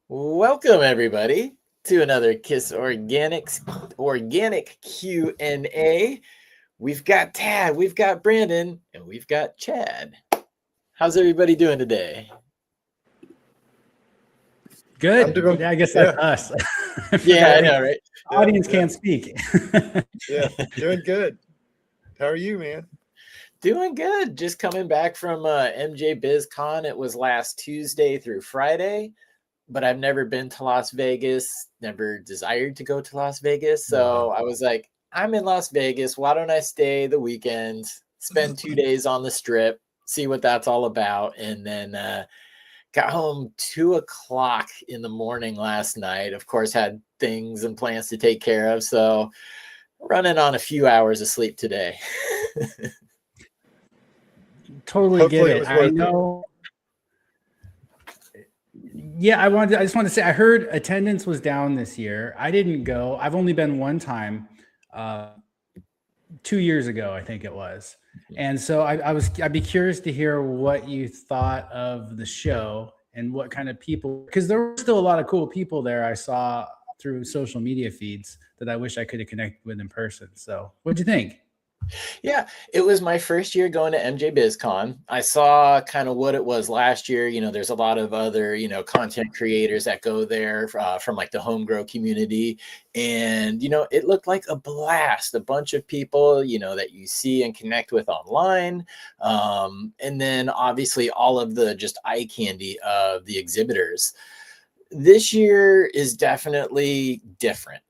Welcome everybody to another KIS Organics Organic Q&A. We've got Tad, we've got Brandon, and we've got Chad. How's everybody doing today? Good. Yeah, I guess that's us. Yeah, I know, right? Audience can't speak. Yeah, doing good. How are you, man? Doing good. Just coming back from MJ BizCon. It was last Tuesday through Friday, but I've never been to Las Vegas, never desired to go to Las Vegas. So I was like, I'm in Las Vegas. Why don't I stay the weekend, spend 2 days on the strip, see what that's all about. And then got home 2:00 in the morning last night. Of course, had things and plans to take care of. So running on a few hours of sleep today. Totally Hopefully get it. I know. Yeah, I just want to say I heard attendance was down this year. I didn't go. I've only been one time, 2 years ago, I think it was. And so I'd be curious to hear what you thought of the show and what kind of people, because there were still a lot of cool people there I saw through social media feeds that I wish I could have connected with in person. So what'd you think? Yeah, it was my first year going to MJ BizCon. I saw kind of what it was last year. You know, there's a lot of other, content creators that go there from like the home grow community. And, it looked like a blast, a bunch of people, that you see and connect with online. And then obviously all of the just eye candy of the exhibitors. This year is definitely different.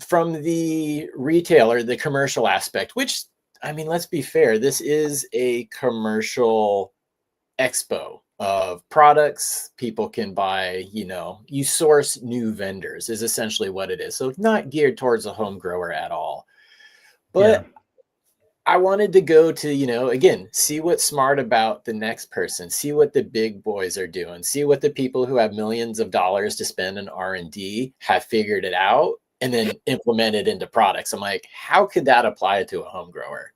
From the retailer, the commercial aspect, which, I mean, let's be fair, this is a commercial expo of products people can buy. You source new vendors is essentially what it is. So it's not geared towards a home grower at all. But I wanted to go to, again, see what's smart about the next person, see what the big boys are doing, see what the people who have millions of dollars to spend in R&D have figured it out and then implement it into products. I'm like, how could that apply to a home grower?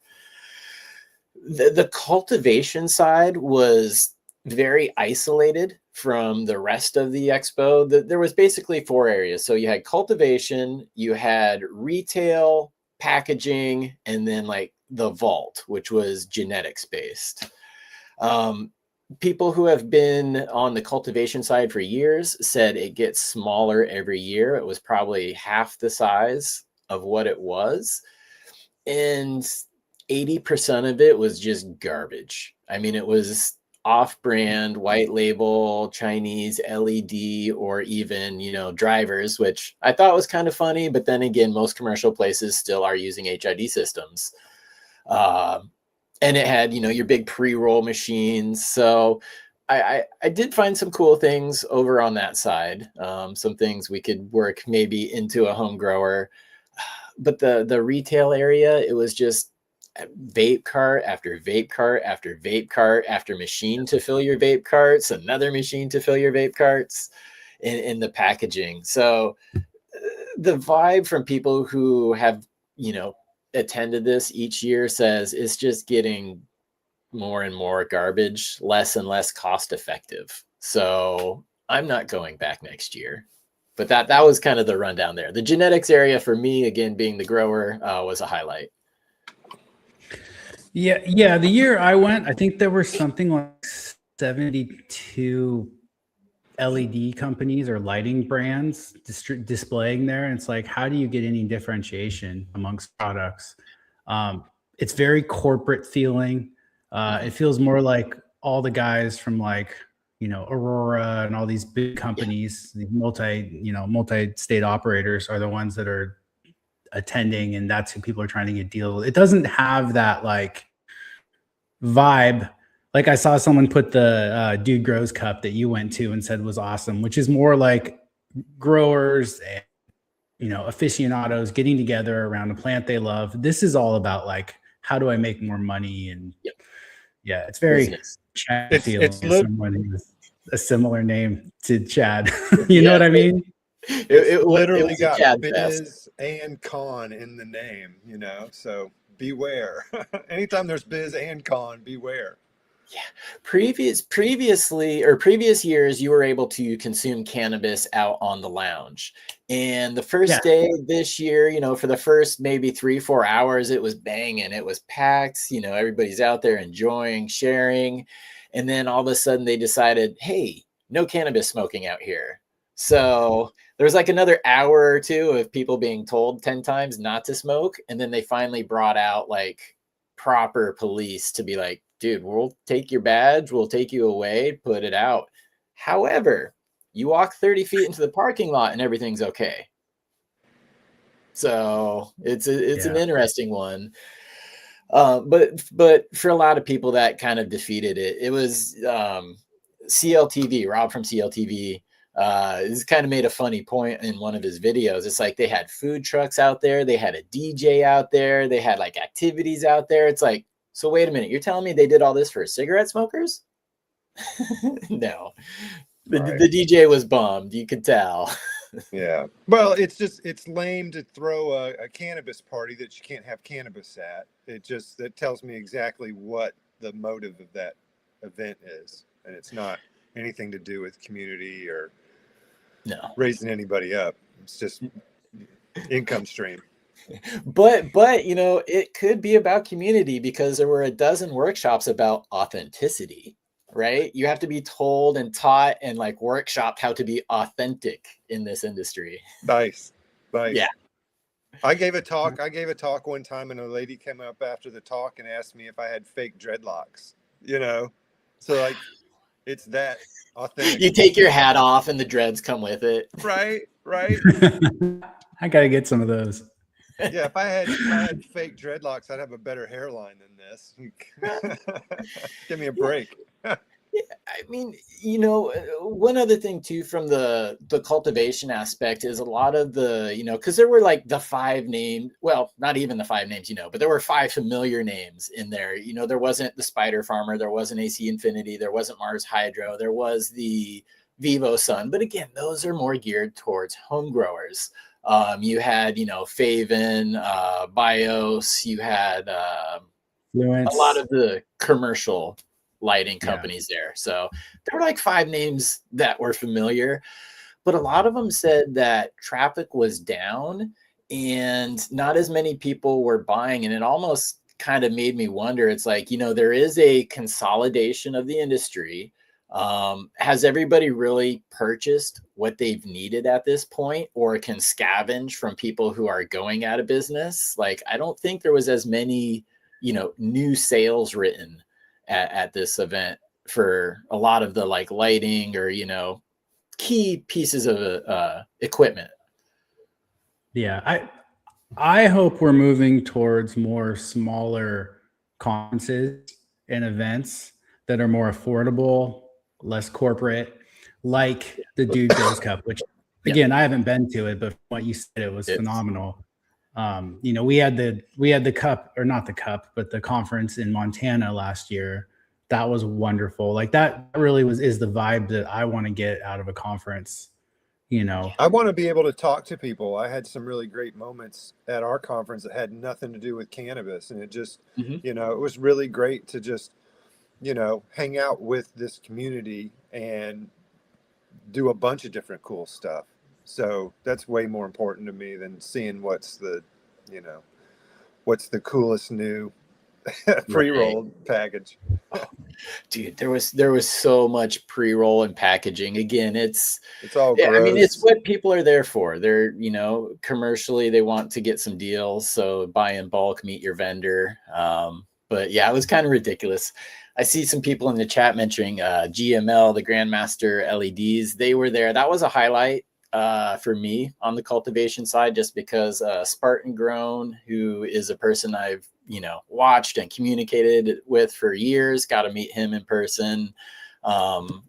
The cultivation side was very isolated from the rest of the expo. There was basically 4 areas. So you had cultivation, you had retail, packaging, and then like the vault, which was genetics based. People who have been on the cultivation side for years said it gets smaller every year. It was probably half the size of what it was. And 80% of it was just garbage. I mean, it was off-brand, white label, Chinese LED, or even, drivers, which I thought was kind of funny. But then again, most commercial places still are using HID systems. And it had, your big pre-roll machines. So I did find some cool things over on that side. Some things we could work maybe into a home grower. But the retail area, it was just vape cart after vape cart after vape cart after machine to fill your vape carts, another machine to fill your vape carts in the packaging. So the vibe from people who have, attended this each year says it's just getting more and more garbage, less and less cost effective. So I'm not going back next year. But that was kind of the rundown there. The genetics area for me, again, being the grower, was a highlight. Yeah. The year I went, I think there were something like 72 LED companies or lighting brands displaying there. And it's like, how do you get any differentiation amongst products? It's very corporate feeling. It feels more like all the guys from like, Aurora and all these big companies, the multi-state operators are the ones that are attending, and that's who people are trying to get deals with. It doesn't have that like vibe. Like I saw someone put the Dude Grows Cup that you went to and said was awesome, which is more like growers and, aficionados getting together around a plant they love. This is all about like, how do I make more money? And yeah, it's very Chad feeling. Someone who has a similar name to Chad. You know what I mean? It literally got biz and con in the name, so beware. Anytime there's biz and con, beware. Yeah. Previous years, you were able to consume cannabis out on the lounge. And the first day this year, for the first maybe 3-4 hours, it was banging. It was packed. Everybody's out there enjoying, sharing. And then all of a sudden they decided, hey, no cannabis smoking out here. So there was like another hour or two of people being told 10 times not to smoke. And then they finally brought out like proper police to be like, dude, we'll take your badge, we'll take you away, put it out. However, you walk 30 feet into the parking lot and everything's okay. So it's an interesting one. But for a lot of people that kind of defeated it. It was CLTV, Rob from CLTV. This kind of made a funny point in one of his videos. It's like they had food trucks out there, they had a DJ out there, they had like activities out there. It's like, so wait a minute, you're telling me they did all this for cigarette smokers? No. The DJ was bummed, you could tell. Yeah. Well, it's lame to throw a cannabis party that you can't have cannabis at. That tells me exactly what the motive of that event is. And it's not anything to do with community or raising anybody up. It's just income stream. But it could be about community, because there were a dozen workshops about authenticity, right? You have to be told and taught and like workshopped how to be authentic in this industry. Nice. Yeah. I gave a talk one time, and a lady came up after the talk and asked me if I had fake dreadlocks, so like it's that authentic. You take your hat off and the dreads come with it. Right. I gotta get some of those. Yeah, if I had fake dreadlocks, I'd have a better hairline than this. Give me a break. Yeah, I mean, one other thing too from the cultivation aspect is a lot of the, because there were like the 5 names, well, not even the 5 names, but there were 5 familiar names in there. There wasn't the Spider Farmer, there wasn't AC Infinity, there wasn't Mars Hydro, there was the Vivo Sun. But again, those are more geared towards home growers. You had, Faven, Bios, you had a lot of the commercial lighting companies there. So there were like 5 names that were familiar, but a lot of them said that traffic was down and not as many people were buying. And it almost kind of made me wonder, it's like, there is a consolidation of the industry. Has everybody really purchased what they've needed at this point, or can scavenge from people who are going out of business? Like, I don't think there was as many, new sales written at this event for a lot of the like lighting or, key pieces of equipment. Yeah. I hope we're moving towards more smaller conferences and events that are more affordable, less corporate, like the Dude Goes Cup, which again, I haven't been to it, but from what you said, it was phenomenal. We had the cup, or not the cup, but the conference in Montana last year. That was wonderful. Like that really is the vibe that I want to get out of a conference. I want to be able to talk to people. I had some really great moments at our conference that had nothing to do with cannabis. And it just, it was really great to just, hang out with this community and do a bunch of different cool stuff. So that's way more important to me than seeing what's the coolest new pre-rolled package. Dude, there was so much pre-roll and packaging. Again, it's all gross. I mean, it's what people are there for. They're, commercially they want to get some deals, so buy in bulk, meet your vendor. But yeah, it was kind of ridiculous. I see some people in the chat mentioning GML, the Grandmaster LEDs. They were there. That was a highlight for me on the cultivation side, just because Spartan Grown, who is a person I've watched and communicated with for years, got to meet him in person. LV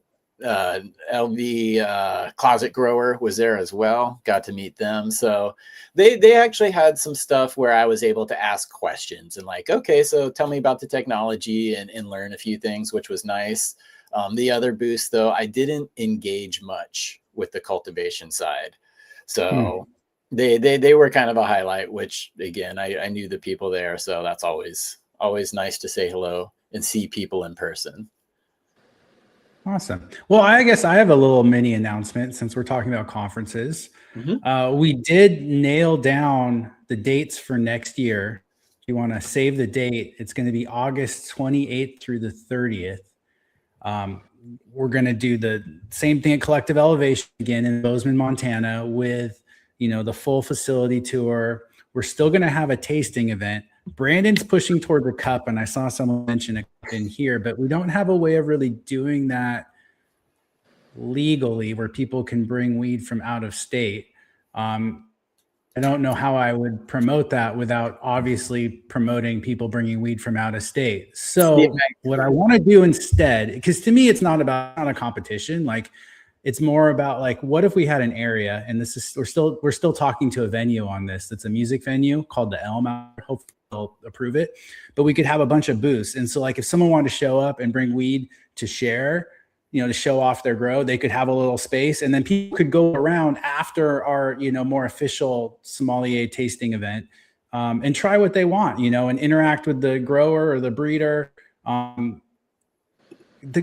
Closet Grower was there as well, got to meet them. So they actually had some stuff where I was able to ask questions and like, okay, so tell me about the technology and learn a few things, which was nice. The other booths though, I didn't engage much with the cultivation side. So they were kind of a highlight, which again, I knew the people there. So that's always nice to say hello and see people in person. Awesome. Well, I guess I have a little mini announcement since we're talking about conferences. We did nail down the dates for next year. If you want to save the date, it's going to be August 28th through the 30th. We're going to do the same thing at Collective Elevation again in Bozeman, Montana, with, the full facility tour. We're still going to have a tasting event. Brandon's pushing toward the cup, and I saw someone mention it in here, but we don't have a way of really doing that legally where people can bring weed from out of state. I don't know how I would promote that without obviously promoting people bringing weed from out of state. So what I want to do instead, because to me, it's not a competition. Like, it's more about like, what if we had an area, and we're still talking to a venue on this. That's a music venue called the Elm. Hopefully they'll approve it, but we could have a bunch of booths. And so like, if someone wanted to show up and bring weed to share, to show off their grow, they could have a little space, and then people could go around after our, more official sommelier tasting event, and try what they want, and interact with the grower or the breeder. The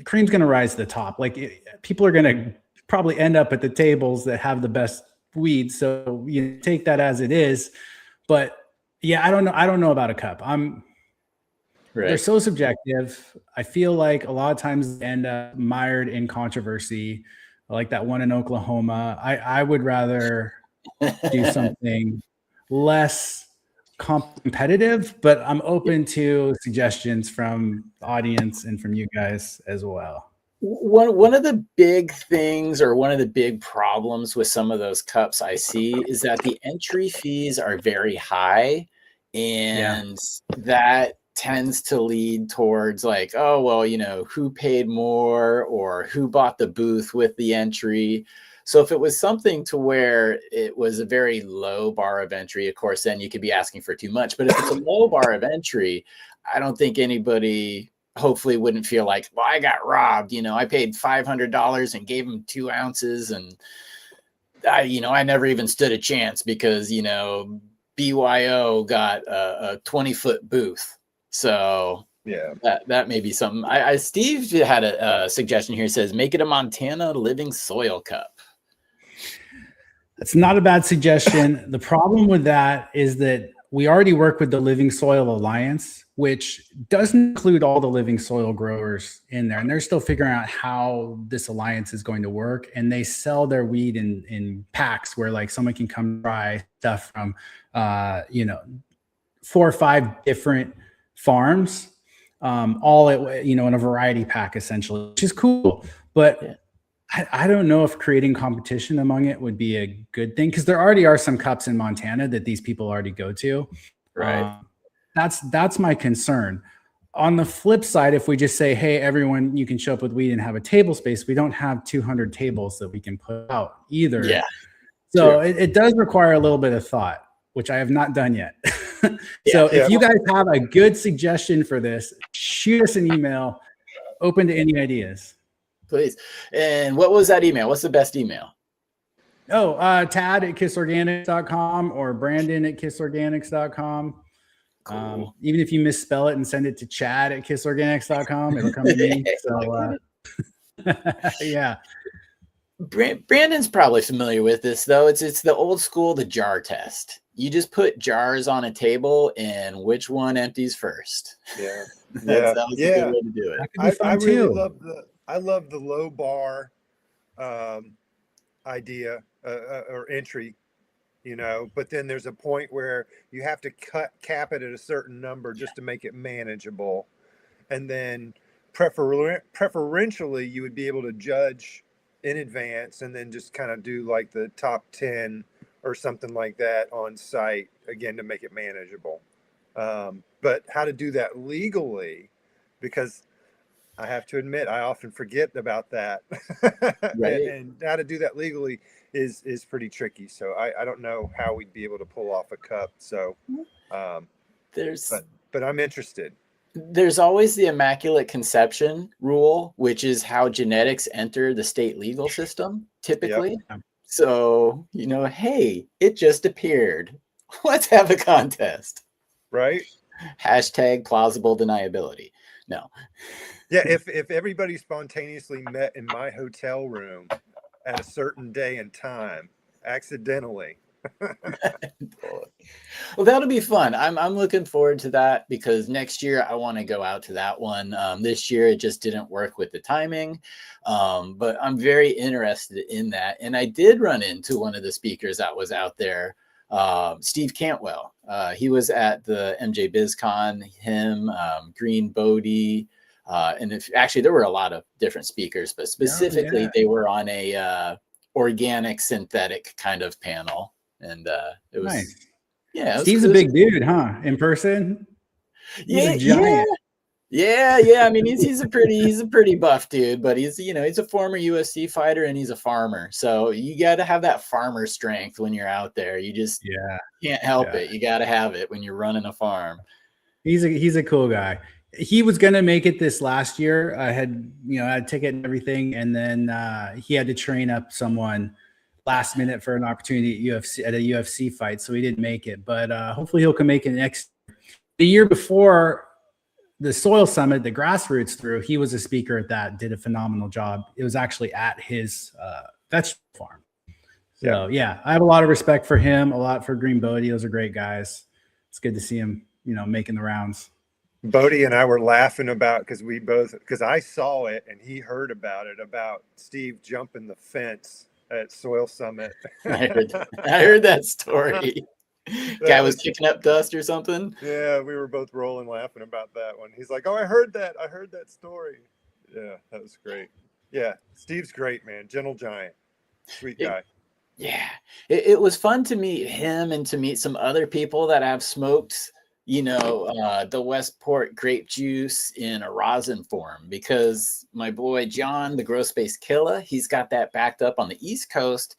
cream's going to rise to the top. Like, people are going to probably end up at the tables that have the best weed. So take that as it is. But yeah, I don't know about a cup. They're so subjective. I feel like a lot of times they end up mired in controversy, like that one in Oklahoma. I would rather do something less competitive, but I'm open to suggestions from the audience and from you guys as well. One of the big things, or one of the big problems with some of those cups I see, is that the entry fees are very high, and that tends to lead towards like, oh, well, who paid more or who bought the booth with the entry. So if it was something to where it was a very low bar of entry, of course, then you could be asking for too much. But if it's a low bar of entry, I don't think anybody hopefully wouldn't feel like, well, I got robbed. I paid $500 and gave them 2 ounces, and I never even stood a chance because, BYO got a 20-foot booth. So yeah, that may be something. Steve had a suggestion here. Says, make it a Montana living soil cup. That's not a bad suggestion. The problem with that is that we already work with the Living Soil Alliance, which doesn't include all the living soil growers in there. And they're still figuring out how this alliance is going to work. And they sell their weed in packs where like someone can come try stuff from, 4 or 5 different farms, all in a variety pack essentially, which is cool. But I don't know if creating competition among it would be a good thing, because there already are some cups in Montana that these people already go to. Right. That's my concern. On the flip side, if we just say, hey, everyone, you can show up with weed and have a table space, we don't have 200 tables that we can put out either. Yeah. So it does require a little bit of thought, which I have not done yet. So if you guys have a good suggestion for this, shoot us an email. Open to any ideas. Please. And what was that email? What's the best email? Tad at kisorganics.com or Brandon at kisorganics.com. Cool. Even if you misspell it and send it to Chad at kisorganics.com, it'll come to me. So yeah. Brandon's probably familiar with this, though. It's the old school, the jar test. You just put jars on a table, and which one empties first? Yeah, that was a good way to do it. I love the low bar idea or entry, but then there's a point where you have to cap it at a certain number just to make it manageable, and then preferentially you would be able to judge in advance and then just kind of do like the top 10 or something like that on site again to make it manageable. But how to do that legally, because I have to admit, I often forget about that. Right. and how to do that legally is pretty tricky. So I don't know how we'd be able to pull off a cup. So but I'm interested. There's always the immaculate conception rule, which is how genetics enter the state legal system, typically. Yep. So, hey, it just appeared. Let's have a contest. Right. Hashtag plausible deniability. No. Yeah, if everybody spontaneously met in my hotel room at a certain day and time, accidentally. Well, that'll be fun. I'm looking forward to that because next year I want to go out to that one. This year it just didn't work with the timing, but I'm very interested in that. And I did run into one of the speakers that was out there, Steve Cantwell. He was at the MJ BizCon. Him, Green Bodie, and actually there were a lot of different speakers, but specifically they were on a organic synthetic kind of panel. And it was nice. Yeah, Steve's a big dude, huh? In person, he's a giant. Yeah. I mean, he's a pretty buff dude, but he's a former UFC fighter and he's a farmer. So you got to have that farmer strength when you're out there. You just can't help it. You got to have it when you're running a farm. He's a cool guy. He was gonna make it this last year. I had a ticket and everything, and then he had to train up someone last minute for an opportunity at a UFC fight, so he didn't make it. But hopefully he'll come make it next. The year before the Soil Summit, the grassroots threw, he was a speaker at that. Did a phenomenal job. It was actually at his vegetable farm. So yeah, I have a lot of respect for him. A lot for Green Bodie. Those are great guys. It's good to see him, making the rounds. Bodie and I were laughing about because I saw it and he heard about it, about Steve jumping the fence at Soil Summit. I heard that story. Guy was kicking up dust or something. Yeah, we were both rolling laughing about that one. He's like, "Oh, I heard that story." Yeah, that was great. Yeah, Steve's great, man. Gentle giant, sweet guy. It was fun to meet him and to meet some other people that have smoked the Westport grape juice in a rosin form, because my boy John, the Grow Space Killer, he's got that backed up on the East Coast.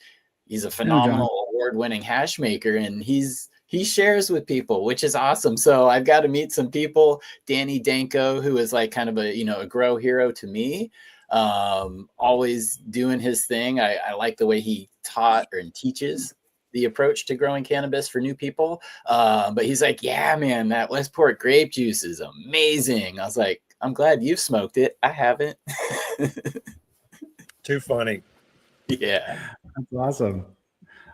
He's a phenomenal award-winning hash maker, and he shares with people, which is awesome. So I've got to meet some people. Danny Danko, who is like kind of a grow hero to me, always doing his thing. I like the way he taught and teaches the approach to growing cannabis for new people. But he's like, yeah, man, that Westport grape juice is amazing. I was like, I'm glad you've smoked it. I haven't. Too funny. Yeah. That's awesome.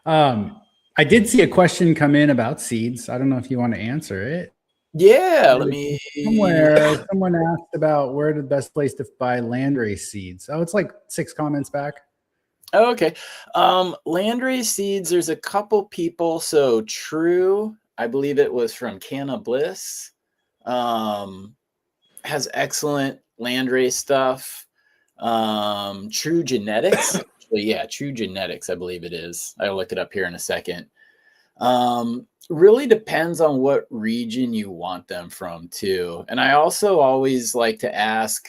I did see a question come in about seeds. I don't know if you want to answer it. Yeah, someone asked about where the best place to buy landrace seeds. Oh, it's like 6 comments back. Oh, okay. Landrace seeds, there's a couple people. So True, I believe it was from Cannabis, has excellent landrace stuff. True Genetics. True Genetics, I believe it is. I'll look it up here in a second. Really depends on what region you want them from too. And I also always like to ask,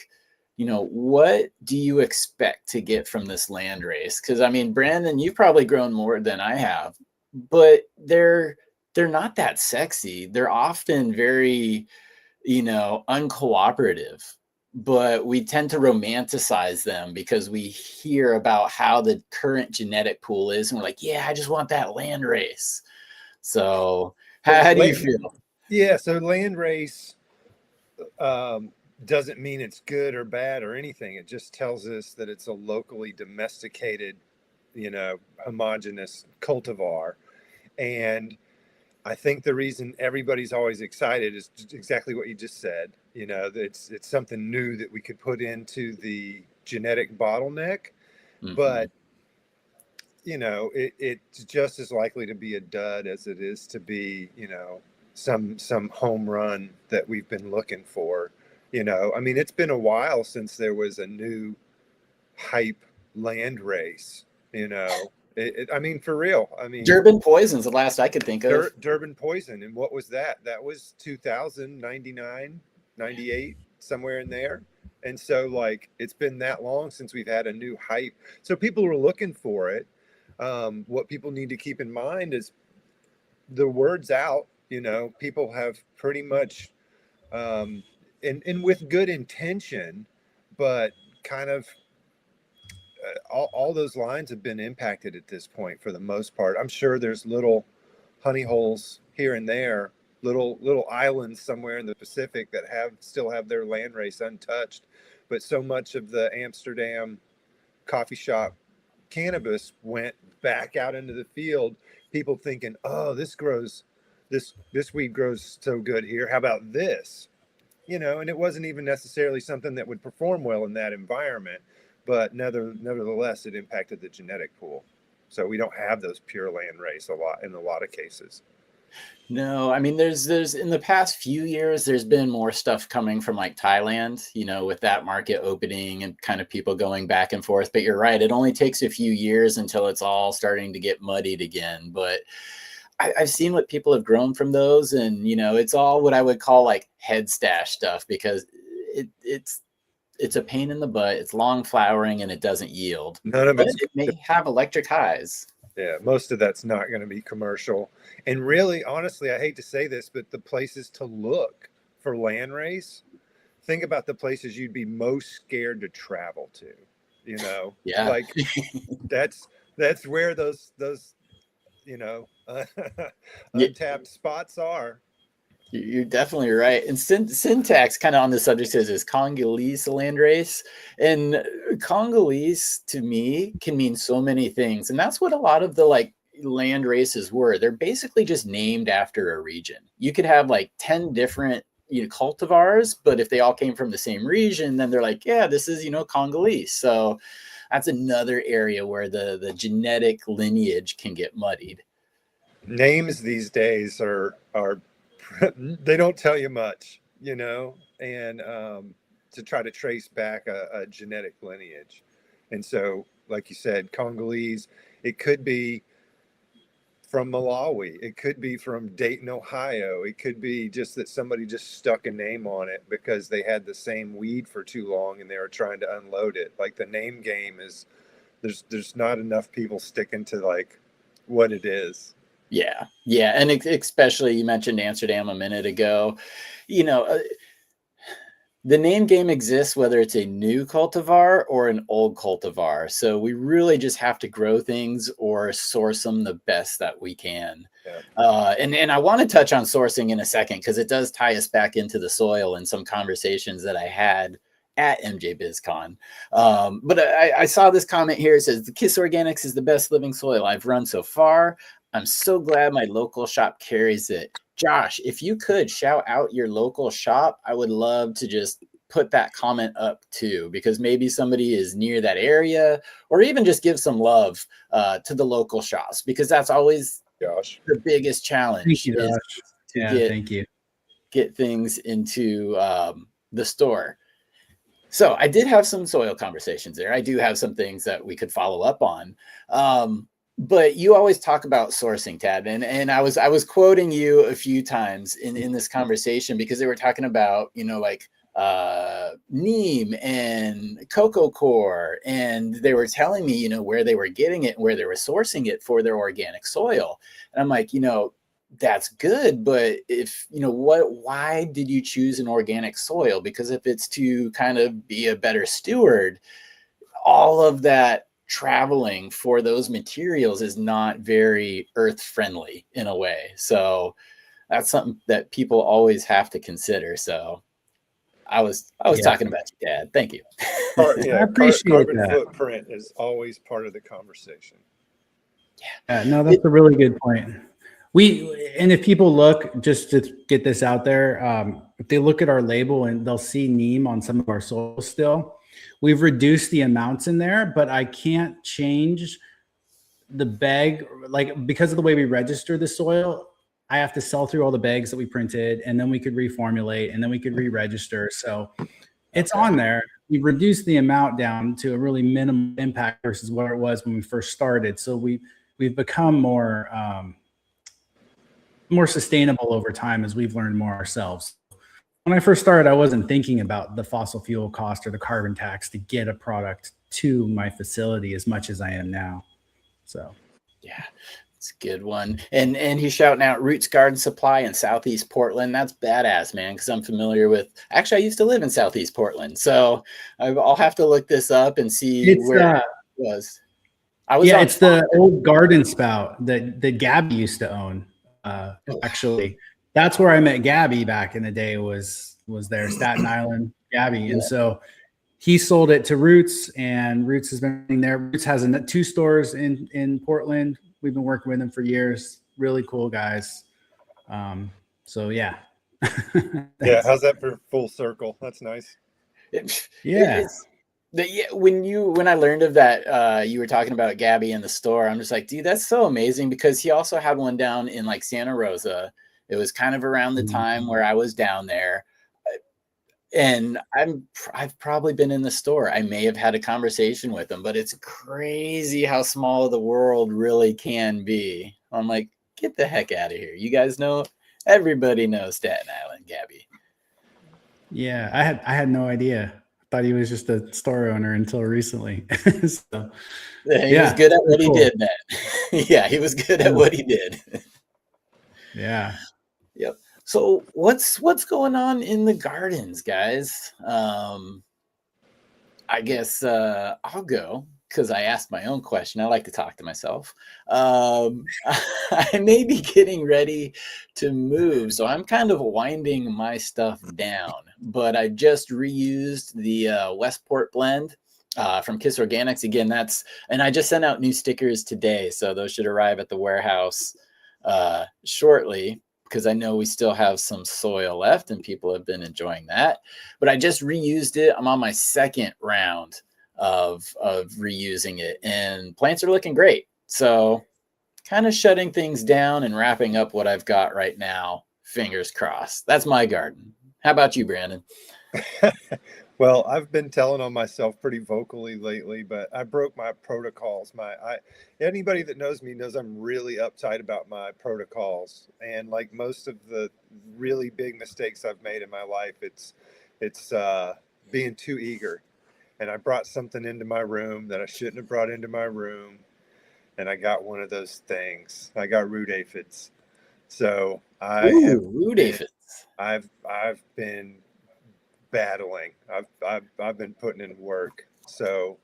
what do you expect to get from this landrace? Because I mean, Brandon, you've probably grown more than I have, but they're not that sexy. They're often very, uncooperative, but we tend to romanticize them because we hear about how the current genetic pool is, and we're like, yeah, I just want that landrace. So how do you feel? Yeah, so landrace doesn't mean it's good or bad or anything. It just tells us that it's a locally domesticated, homogeneous cultivar. And I think the reason everybody's always excited is exactly what you just said. It's something new that we could put into the genetic bottleneck, but it's just as likely to be a dud as it is to be, some home run that we've been looking for. I mean, it's been a while since there was a new hype land race, I mean, for real. I mean, Durban Poison's the last I could think of. Durban Poison. And what was that? That was 2000, 99, 98, somewhere in there. And so like, it's been that long since we've had a new hype. So people are looking for it. What people need to keep in mind is the word's out, people have pretty much, and with good intention, but kind of all those lines have been impacted at this point for the most part. I'm sure there's little honey holes here and there, little islands somewhere in the Pacific that still have their landrace untouched. But so much of the Amsterdam coffee shop cannabis went back out into the field, people thinking, oh, this weed grows so good here, how about this? And it wasn't even necessarily something that would perform well in that environment, but nevertheless it impacted the genetic pool. So we don't have those pure land race in a lot of cases. No, I mean, there's in the past few years, there's been more stuff coming from like Thailand, with that market opening and kind of people going back and forth. But you're right, it only takes a few years until it's all starting to get muddied again. But I've seen what people have grown from those, and it's all what I would call like head stash stuff, because it's a pain in the butt. It's long flowering and it doesn't yield. None of it may have electric highs. Yeah, most of that's not going to be commercial. And really, honestly, I hate to say this, but the places to look for landrace, think about the places you'd be most scared to travel to. Yeah. Like that's where those untapped spots are. You're definitely right. And syntax kind of on the subject says is Congolese landrace. And Congolese to me can mean so many things. And that's what a lot of the like land races were. They're basically just named after a region. You could have like 10 different cultivars, but if they all came from the same region, then they're like, yeah, this is, Congolese. So that's another area where the genetic lineage can get muddied. Names these days are they don't tell you much, and to try to trace back a genetic lineage. And so, like you said, Congolese, it could be from Malawi, it could be from Dayton, Ohio, it could be just that somebody just stuck a name on it because they had the same weed for too long and they were trying to unload it. Like the name game is, there's not enough people sticking to like what it is. Yeah. And especially you mentioned Amsterdam a minute ago, the name game exists whether it's a new cultivar or an old cultivar. So we really just have to grow things or source them the best that we can. Yeah. And I want to touch on sourcing in a second, because it does tie us back into the soil and some conversations that I had at MJ BizCon. But I saw this comment here. It says, the KIS Organics is the best living soil I've run so far. I'm so glad my local shop carries it. Josh, if you could shout out your local shop, I would love to just put that comment up too, because maybe somebody is near that area, or even just give some love to the local shops, because that's always the biggest challenge. Thank you, Josh. Thank you. Get things into the store. So I did have some soil conversations there. I do have some things that we could follow up on. But you always talk about sourcing, Tad, and I was quoting you a few times in this conversation, because they were talking about, like neem and cocoa core, and they were telling me, where they were getting it and where they were sourcing it for their organic soil. And I'm like, that's good, but if, why did you choose an organic soil? Because if it's to kind of be a better steward, all of that traveling for those materials is not very earth friendly in a way. So that's something that people always have to consider. So I was talking about you, Dad. Thank you. I appreciate carbon that. Footprint is always part of the conversation. Yeah, no, that's a really good point. And if people look, just to get this out there, if they look at our label and they'll see neem on some of our soil still, we've reduced the amounts in there, but I can't change the bag, like because of the way we register the soil, I have to sell through all the bags that we printed, and then we could reformulate, and then we could re-register. So it's on there. We reduced the amount down to a really minimum impact versus what it was when we first started. So we've become more sustainable over time as we've learned more ourselves. When I first started, I wasn't thinking about the fossil fuel cost or the carbon tax to get a product to my facility as much as I am now. So, yeah, it's a good one. And he's shouting out Roots Garden Supply in Southeast Portland. That's badass, man, because I'm familiar with, actually, I used to live in Southeast Portland. So I'll have to look this up and see where it was. It's the old garden spout that Gabby used to own, actually. that's where I met Gabby back in the day, was there, Staten Island, Gabby. Yeah. And so he sold it to Roots, and Roots has been there. Roots has 2 stores in Portland. We've been working with them for years. Really cool guys. So yeah. Yeah, how's that for full circle? That's nice. Yeah. When I learned of that, you were talking about Gabby in the store. I'm just like, dude, that's so amazing, because he also had one down in like Santa Rosa. It was kind of around the time where I was down there, and I've probably been in the store. I may have had a conversation with him, but it's crazy how small the world really can be. I'm like, get the heck out of here. You guys know, everybody knows Staten Island, Gabby. Yeah, I had no idea. I thought he was just a store owner until recently. So, he was good at what he did, man. Yeah, he was good at what he did. Yeah. Yep. So what's going on in the gardens, guys? I guess I'll go, because I asked my own question. I like to talk to myself. I may be getting ready to move, so I'm kind of winding my stuff down. But I just reused the Westport Blend from KIS Organics. Again, and I just sent out new stickers today, so those should arrive at the warehouse shortly, because I know we still have some soil left and people have been enjoying that. But I just reused it. I'm on my second round of reusing it, and plants are looking great. So kind of shutting things down and wrapping up what I've got right now. Fingers crossed. That's my garden. How about you, Brandon? Well, I've been telling on myself pretty vocally lately, but I broke my protocols. Anybody that knows me knows I'm really uptight about my protocols, and like most of the really big mistakes I've made in my life, it's being too eager. And I brought something into my room that I shouldn't have brought into my room, and I got one of those things. I got root aphids. So root aphids. I've been battling. I've been putting in work. So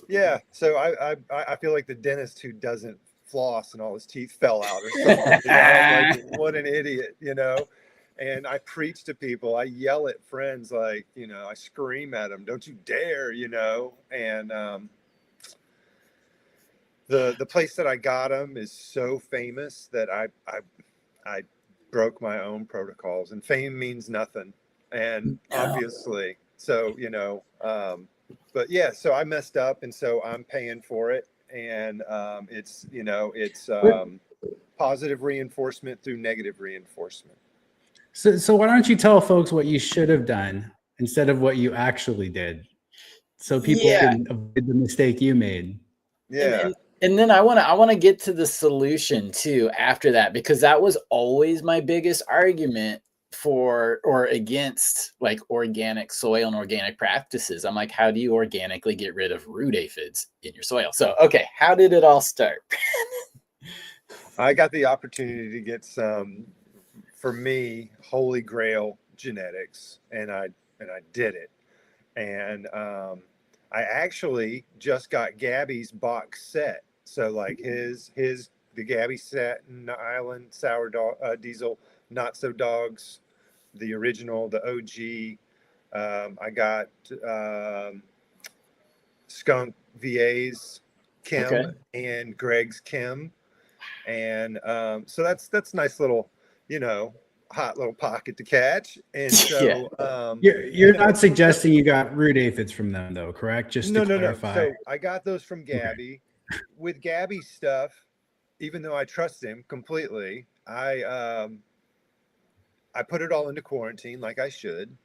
yeah. So I feel like the dentist who doesn't floss and all his teeth fell out or something. Like, what an idiot, And I preach to people. I yell at friends, like, I scream at them, "Don't you dare!" And the place that I got them is so famous that I broke my own protocols, and fame means nothing. And obviously, so, but yeah, so I messed up, and so I'm paying for it. And it's positive reinforcement through negative reinforcement. So why don't you tell folks what you should have done instead of what you actually did, so people can avoid the mistake you made? Yeah. And then I want to get to the solution too after that, because that was always my biggest argument for or against like organic soil and organic practices. I'm like, how do you organically get rid of root aphids in your soil? So, okay, how did it all start? I got the opportunity to get some, for me, holy grail genetics, and I did it. And I actually just got Gabby's box set. So like the Gabby Staten Island Sour Diesel Not So Dogs, the original, the OG. I got Skunk VA's Kim and Greg's Kim. And so that's nice little, hot little pocket to catch. And so you're not suggesting you got root aphids from them, though, correct? Just to clarify. So I got those from Gabby. With Gabby's stuff, even though I trust him completely, I put it all into quarantine like I should.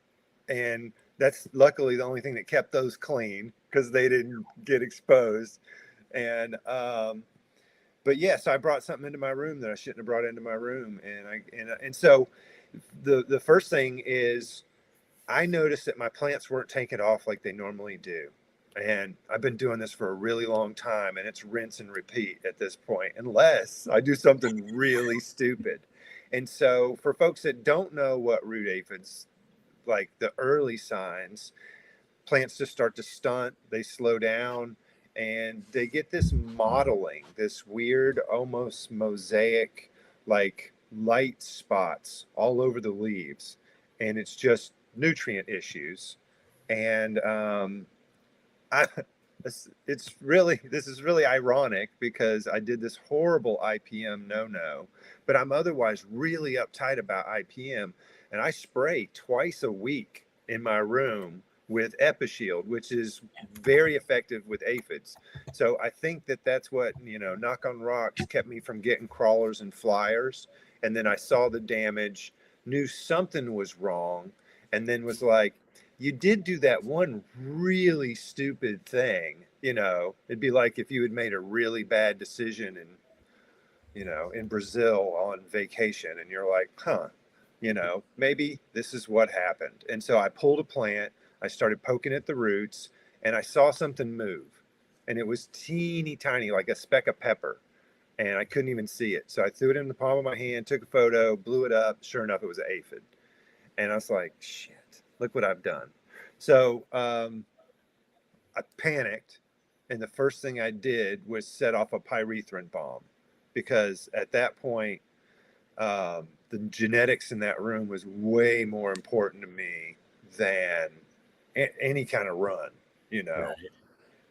And that's luckily the only thing that kept those clean, because they didn't get exposed. And but yeah, so I brought something into my room that I shouldn't have brought into my room. And so the first thing is, I noticed that my plants weren't taking off like they normally do. And I've been doing this for a really long time, and it's rinse and repeat at this point, unless I do something really stupid. And so for folks that don't know what root aphids, like the early signs, plants just start to stunt, they slow down, and they get this mottling, this weird, almost mosaic, like light spots all over the leaves, and it's just nutrient issues. And I, this is really ironic because I did this horrible IPM no, but I'm otherwise really uptight about IPM, and I spray twice a week in my room with Epishield, which is very effective with aphids. So I think that that's what, knock on rocks, kept me from getting crawlers and flyers. And then I saw the damage, knew something was wrong, and then was like, you did do that one really stupid thing. It'd be like if you had made a really bad decision in Brazil on vacation, and you're like, maybe this is what happened. And so I pulled a plant, I started poking at the roots, and I saw something move, and it was teeny tiny, like a speck of pepper, and I couldn't even see it. So I threw it in the palm of my hand, took a photo, blew it up. Sure enough, it was an aphid. And I was like, shit, look what I've done. So I panicked, and the first thing I did was set off a pyrethrin bomb, because at that point, the genetics in that room was way more important to me than any kind of run, Right.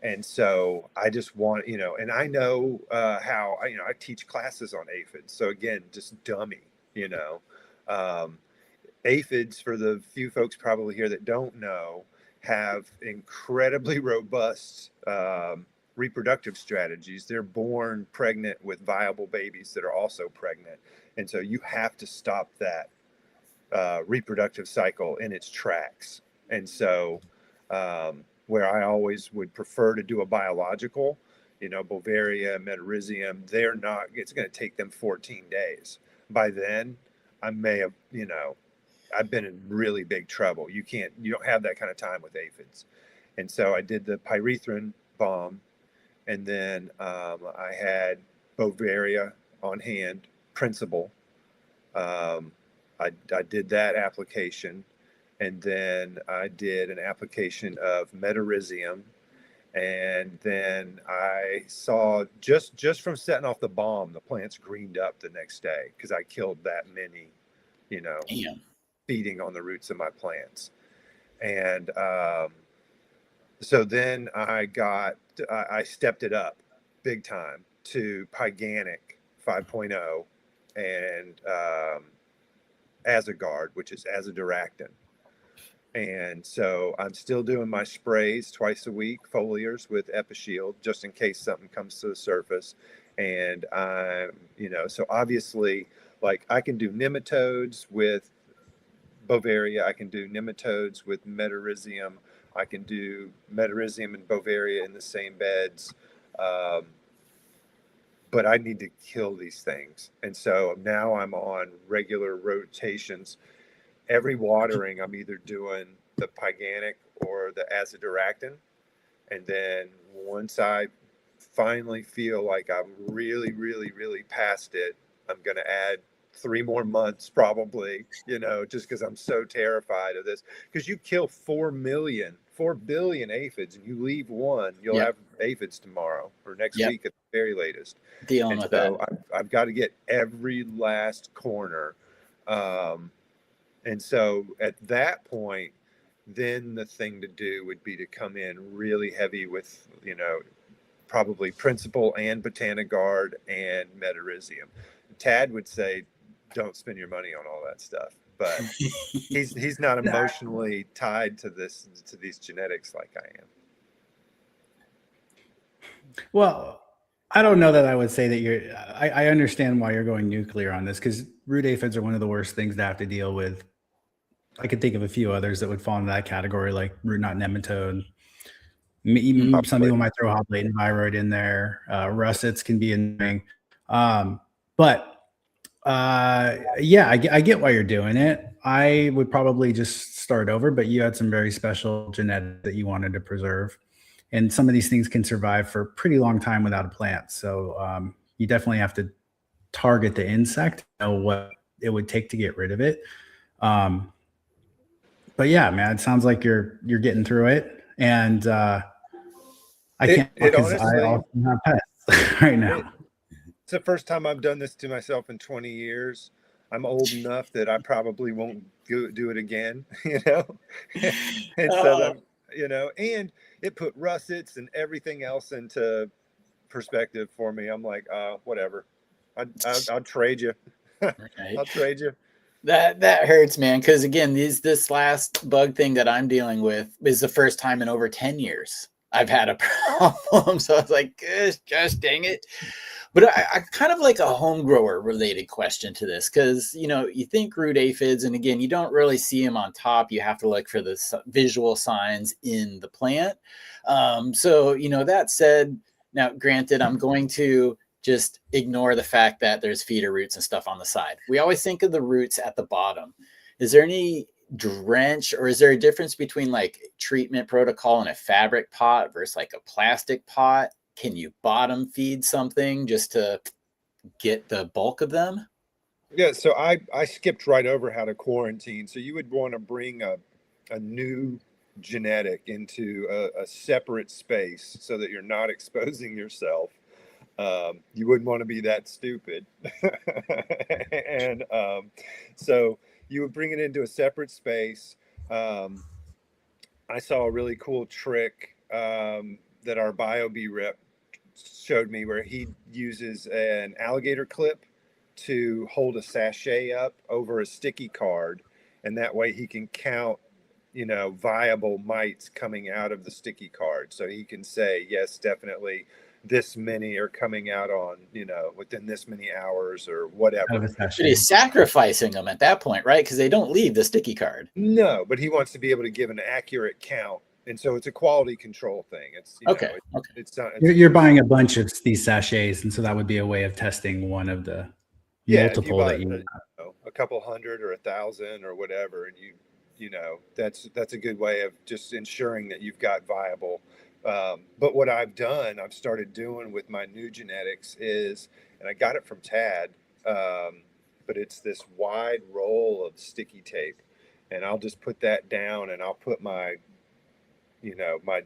And so I just want, and I know how, I teach classes on aphids. So again, just dummy, aphids, for the few folks probably here that don't know, have incredibly robust reproductive strategies. They're born pregnant with viable babies that are also pregnant. And so you have to stop that reproductive cycle in its tracks. And so where I always would prefer to do a biological, Bovaria, Metarhizium, it's going to take them 14 days. By then, I may have, I've been in really big trouble. You don't have that kind of time with aphids. And so I did the pyrethrin bomb, and then I had Bovaria on hand, principal. I did that application, and then I did an application of Metarhizium, and then I saw just from setting off the bomb, the plants greened up the next day, because I killed that many, feeding on the roots of my plants. And so then I stepped it up big time to Pyganic 5.0 and Azagard, which is azadirachtin. And so I'm still doing my sprays twice a week, foliars with Epishield, just in case something comes to the surface. And I'm, so obviously, like, I can do nematodes with Bovaria, I can do nematodes with Metarhizium, I can do Metarhizium and Bovaria in the same beds. But I need to kill these things. And so now I'm on regular rotations. Every watering, I'm either doing the Pyganic or the azadirachtin. And then once I finally feel like I'm really, really, really past it, I'm going to add 3 more months probably, just because I'm so terrified of this. Because you kill 4 billion aphids, and you leave one, you'll have aphids tomorrow or next week at the very latest. Dealing with that. I've got to get every last corner. And so at that point, then the thing to do would be to come in really heavy with, probably Principal and Botanigard and Metarhizium. Tad would say, don't spend your money on all that stuff, but he's not emotionally tied to these genetics like I am. Well, I don't know that I would say that I understand why you're going nuclear on this, because root aphids are one of the worst things to have to deal with. I could think of a few others that would fall into that category, like root knot nematode. Even some people might throw hot latent viroid in there. Russets can be annoying. I get why you're doing it. I would probably just start over, but you had some very special genetics that you wanted to preserve. And some of these things can survive for a pretty long time without a plant. So you definitely have to target the insect, know what it would take to get rid of it. But yeah, man, it sounds like you're getting through it. And I can't, because I also have pets right now. It's the first time I've done this to myself in 20 years. I'm old enough that I probably won't do it again, you know? And so Oh, I'm, and it put russets and everything else into perspective for me. I'm like, whatever. I'll trade you. right. I'll trade you. That hurts, man. Because again, this last bug thing that I'm dealing with is the first time in over 10 years I've had a problem. So I was like, gosh dang it. But I kind of like a home grower related question to this because you think root aphids, and again, you don't really see them on top. You have to look for the visual signs in the plant. So that said, now granted, I'm going to just ignore the fact that there's feeder roots and stuff on the side. We always think of the roots at the bottom. Is there any drench, or is there a difference between like treatment protocol in a fabric pot versus like a plastic pot? Can you bottom feed something just to get the bulk of them? Yeah, so I skipped right over how to quarantine. So you would want to bring a new genetic into a separate space so that you're not exposing yourself. You wouldn't want to be that stupid. And so you would bring it into a separate space. Um, I saw a really cool trick that our BioBee rep showed me where he uses an alligator clip to hold a sachet up over a sticky card. And that way he can count, viable mites coming out of the sticky card. So he can say, yes, definitely this many are coming out on, within this many hours or Out of whatever. a But sachet. he's sacrificing them at that point, right? Because they don't leave the sticky card. No, but he wants to be able to give an accurate count. And so it's a quality control thing. It's, Okay. Okay. it's not, You're buying a bunch of these sachets, and so that would be a way of testing one of the yeah, if you multiple buy that you. a couple hundred or 1,000 or whatever, and that's a good way of just ensuring that you've got viable. But what I've started doing with my new genetics is, and I got it from Tad, but it's this wide roll of sticky tape, and I'll just put that down, and I'll put my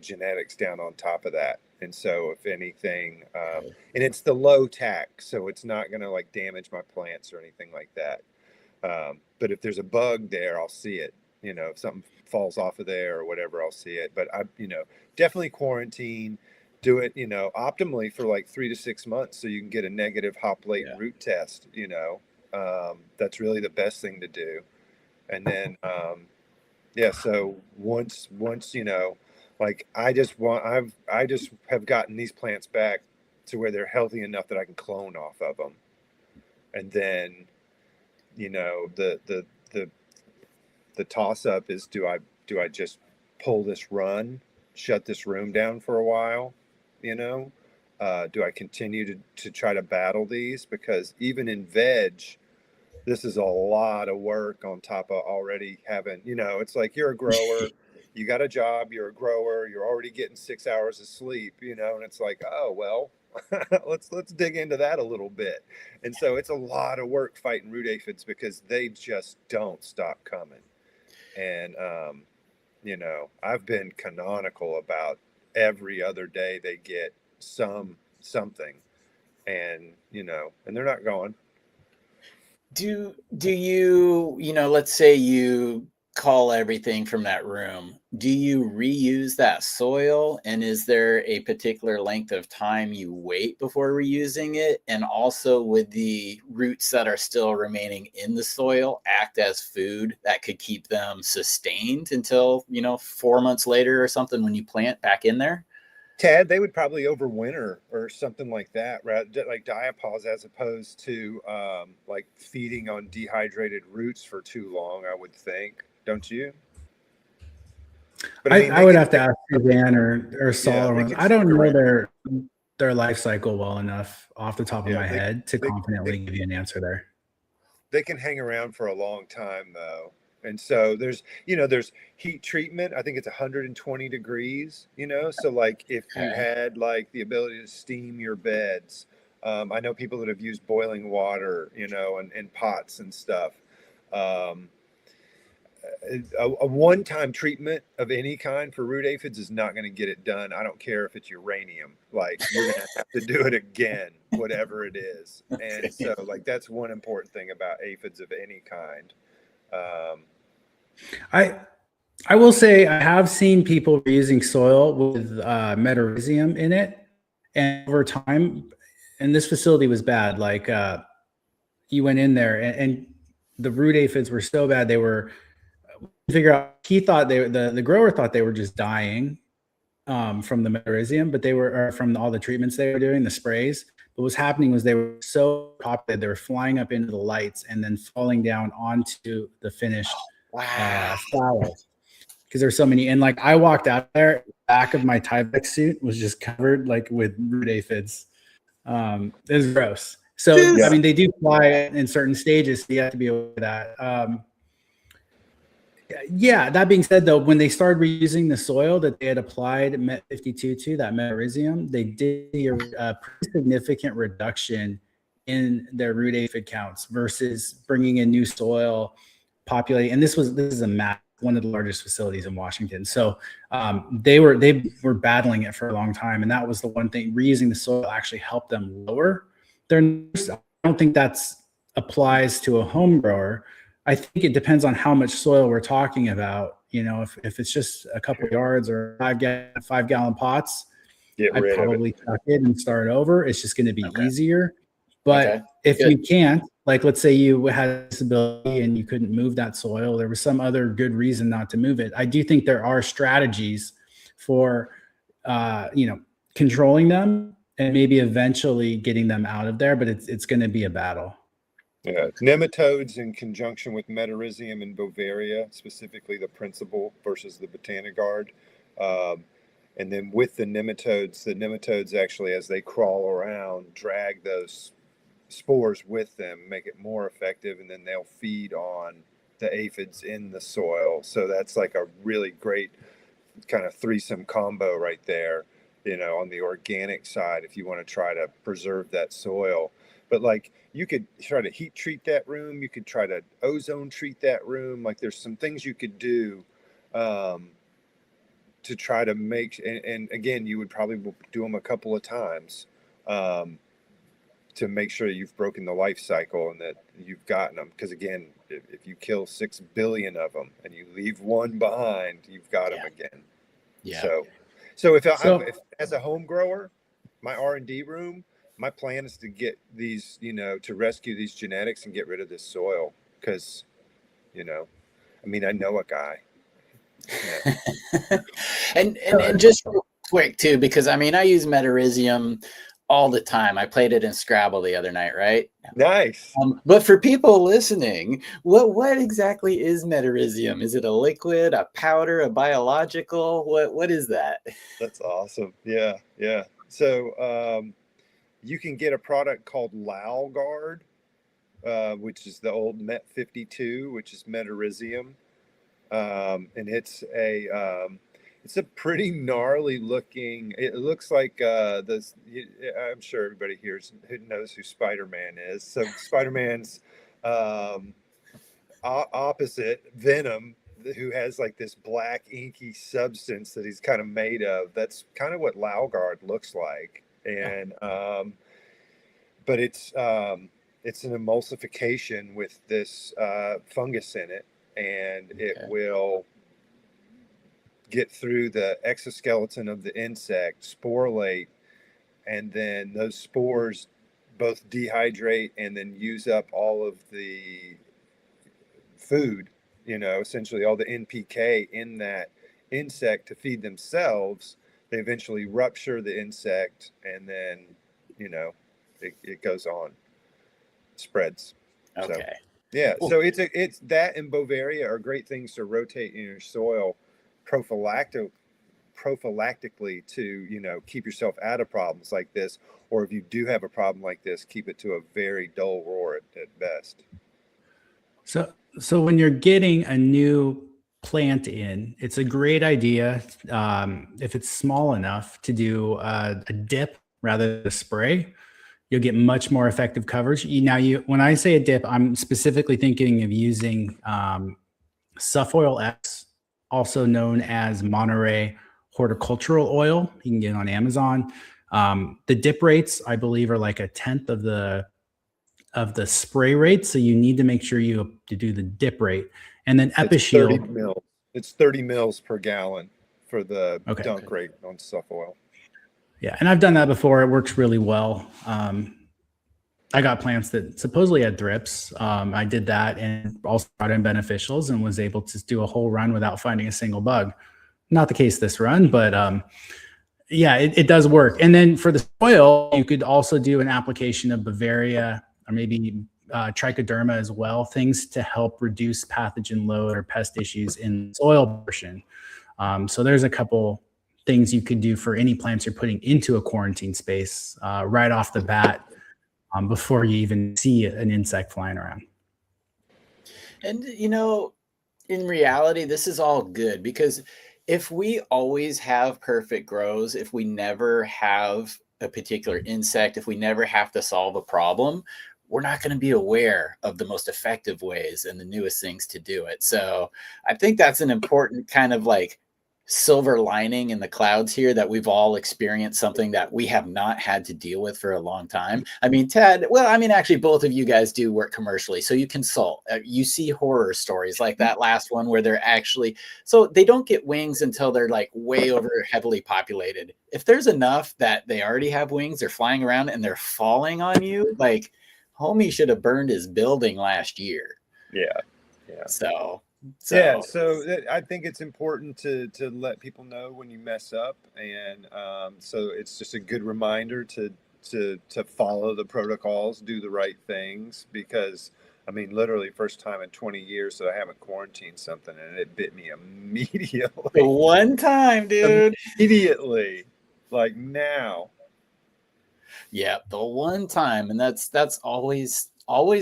genetics down on top of that. And so if anything, and it's the low tack, so it's not going to like damage my plants or anything like that. But if there's a bug there, I'll see it. If something falls off of there or whatever, I'll see it. But definitely quarantine, do it, optimally for like 3 to 6 months so you can get a negative hop latent root test. That's really the best thing to do. And then, yeah, so once like I just have gotten these plants back to where they're healthy enough that I can clone off of them. And then the toss up is, do I just pull this run, shut this room down for a while, do I continue to try to battle these, because even in veg, this is a lot of work on top of already having, it's like you're a grower, you got a job, you're a grower, you're already getting 6 hours of sleep, and it's like, oh, well, let's dig into that a little bit. And so it's a lot of work fighting root aphids because they just don't stop coming. And, I've been canonical about every other day they get something, and, and they're not gone. Do you, let's say you call everything from that room, do you reuse that soil? And is there a particular length of time you wait before reusing it? And also, would the roots that are still remaining in the soil act as food that could keep them sustained until, 4 months later or something when you plant back in there? Tad, they would probably overwinter or something like that, right? Like diapause, as opposed to like feeding on dehydrated roots for too long, I would think. Don't you? But I mean, I would have to ask Suzanne or yeah, Saul. they can I don't stick know around. their life cycle well enough off the top of Yeah, my head to they, confidently give you an answer there. they can hang around for a long time though. And so there's heat treatment. I think it's 120 degrees, so like if you Okay. had like the ability to steam your beds, I know people that have used boiling water, in pots and stuff. Um, a one-time treatment of any kind for root aphids is not going to get it done. I don't care if it's uranium. Like, you're going to have to do it again, whatever it is. And so, like, that's one important thing about aphids of any kind. I will say I have seen people using soil with metarhizium in it, and over time, and this facility was bad. Like, you went in there, and the root aphids were so bad, they were figure out. He thought the grower thought they were just dying from the metarhizium, but they were from all the treatments they were doing, the sprays. But what was happening was they were so populated, they were flying up into the lights and then falling down onto the finished flowers. Because there's so many. And like, I walked out there, the back of my Tyvek suit was just covered like with root aphids. It was gross. So, I mean, they do fly in certain stages, so you have to be aware of that. Yeah, that being said, though, when they started reusing the soil that they had applied Met 52 to, that metarhizium, they did see a pretty significant reduction in their root aphid counts versus bringing in new soil, populating. And this is a map, one of the largest facilities in Washington. So they were battling it for a long time, and that was the one thing. Reusing the soil actually helped them lower their numbers. I don't think that's applies to a home grower. I think it depends on how much soil we're talking about. You know, if it's just a couple yards or 5 gallon pots, I'd probably chuck it and start over. It's just going to be easier. But if you can't, like, let's say you had a disability and you couldn't move that soil, there was some other good reason not to move it. I do think there are strategies for, controlling them and maybe eventually getting them out of there, but it's going to be a battle. Yeah, nematodes in conjunction with metarhizium and Bovaria, specifically the principal versus the Botanigard. And then with the nematodes actually, as they crawl around, drag those spores with them, make it more effective, and then they'll feed on the aphids in the soil. So that's like a really great kind of threesome combo right there, you know, on the organic side, if you want to try to preserve that soil. But like, you could try to heat treat that room. You could try to ozone treat that room. Like, there's some things you could do to try to make, and again, you would probably do them a couple of times to make sure you've broken the life cycle and that you've gotten them. Because again, if you kill 6 billion of them and you leave one behind, you've got them again. Yeah. So if as a home grower, my R&D room, my plan is to get these, you know, to rescue these genetics and get rid of this soil. Because, you know, I mean, I know a guy. Yeah. and just real quick too, because I mean, I use metarhizium all the time. I played it in Scrabble the other night, right? Nice. But for people listening, what exactly is metarhizium? Is it a liquid, a powder, a biological? What is that? That's awesome. Yeah. So you can get a product called Lalgard, which is the old Met 52, which is metarhizium. And it's a pretty gnarly looking. It looks like this. I'm sure everybody here knows who Spider-Man is. So Spider-Man's opposite, Venom, who has like this black inky substance that he's kind of made of. That's kind of what Lalgard looks like, and but it's an emulsification with this fungus in it. And it will get through the exoskeleton of the insect, sporulate, and then those spores both dehydrate and then use up all of the food, you know, essentially all the NPK in that insect to feed themselves. They eventually rupture the insect, and then, you know, it goes on, spreads. Okay. So, yeah, so it's that and Bovaria are great things to rotate in your soil prophylactically to, you know, keep yourself out of problems like this. Or if you do have a problem like this, keep it to a very dull roar at best. So when you're getting a new plant in, it's a great idea if it's small enough to do a dip rather than a spray. You'll get much more effective coverage. When I say a dip, I'm specifically thinking of using Sufoil X, also known as Monterey horticultural oil. You can get it on Amazon. The dip rates, I believe, are like 1/10 of the spray rate. So you need to make sure you do the dip rate. And then EpiShield. It's 30 mils per gallon for the dunk Okay. rate on Sufoil. Yeah, and I've done that before. It works really well. I got plants that supposedly had thrips. I did that and also brought in beneficials and was able to do a whole run without finding a single bug. Not the case this run, but yeah, it does work. And then for the soil, you could also do an application of Bavaria or maybe trichoderma as well, things to help reduce pathogen load or pest issues in the soil portion. So there's a couple things you could do for any plants you're putting into a quarantine space right off the bat before you even see an insect flying around. And, you know, in reality, this is all good because if we always have perfect grows, if we never have a particular insect, if we never have to solve a problem, we're not going to be aware of the most effective ways and the newest things to do it. So I think that's an important kind of like silver lining in the clouds here, that we've all experienced something that we have not had to deal with for a long time. I mean, Ted, well, I mean, actually both of you guys do work commercially, so you consult, you see horror stories like that last one where they're actually, so they don't get wings until they're like way over heavily populated. If there's enough that they already have wings, they're flying around and they're falling on you, like homie should have burned his building last year. Yeah. So I think it's important to let people know when you mess up, and so it's just a good reminder to follow the protocols, do the right things, because I mean, literally first time in 20 years that I haven't quarantined something and it bit me immediately. The one time, dude. Immediately, like now. Yeah, the one time, and that's always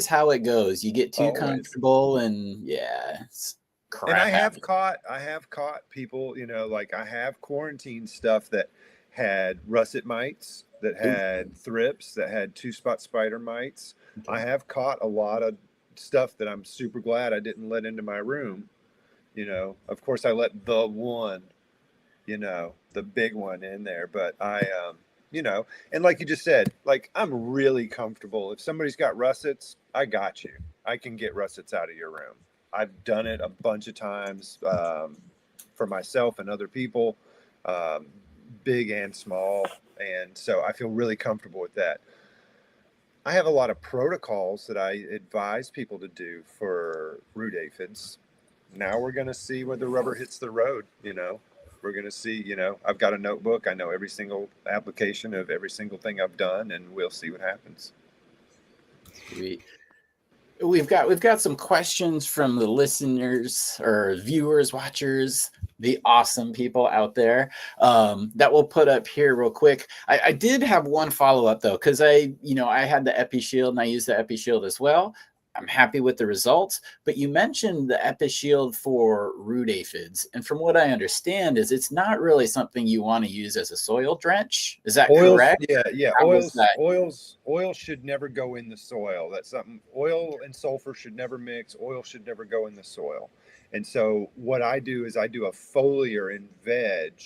how it goes. You get too comfortable, and yeah, it's crap. And I have caught people, you know, like I have quarantined stuff that had russet mites, that had thrips, that had 2-spot spider mites. I have caught a lot of stuff that I'm super glad I didn't let into my room. You know, of course I let the one, you know, the big one in there, but you know, and like you just said, like I'm really comfortable. If somebody's got russets, I got you. I can get russets out of your room. I've done it a bunch of times for myself and other people, big and small. And so I feel really comfortable with that. I have a lot of protocols that I advise people to do for root aphids. Now we're going to see where the rubber hits the road, you know. We're going to see, you know, I've got a notebook. I know every single application of every single thing I've done, and we'll see what happens. Sweet. We've got some questions from the listeners or viewers, watchers, the awesome people out there that we'll put up here real quick. I did have one follow-up though, because I had the EpiShield and I use the EpiShield as well. I'm happy with the results, but you mentioned the EpiShield for root aphids. And from what I understand is it's not really something you want to use as a soil drench. Is that correct? Yeah. Oils should never go in the soil. That's something, oil and sulfur should never mix. Oil should never go in the soil. And so what I do is I do a foliar in veg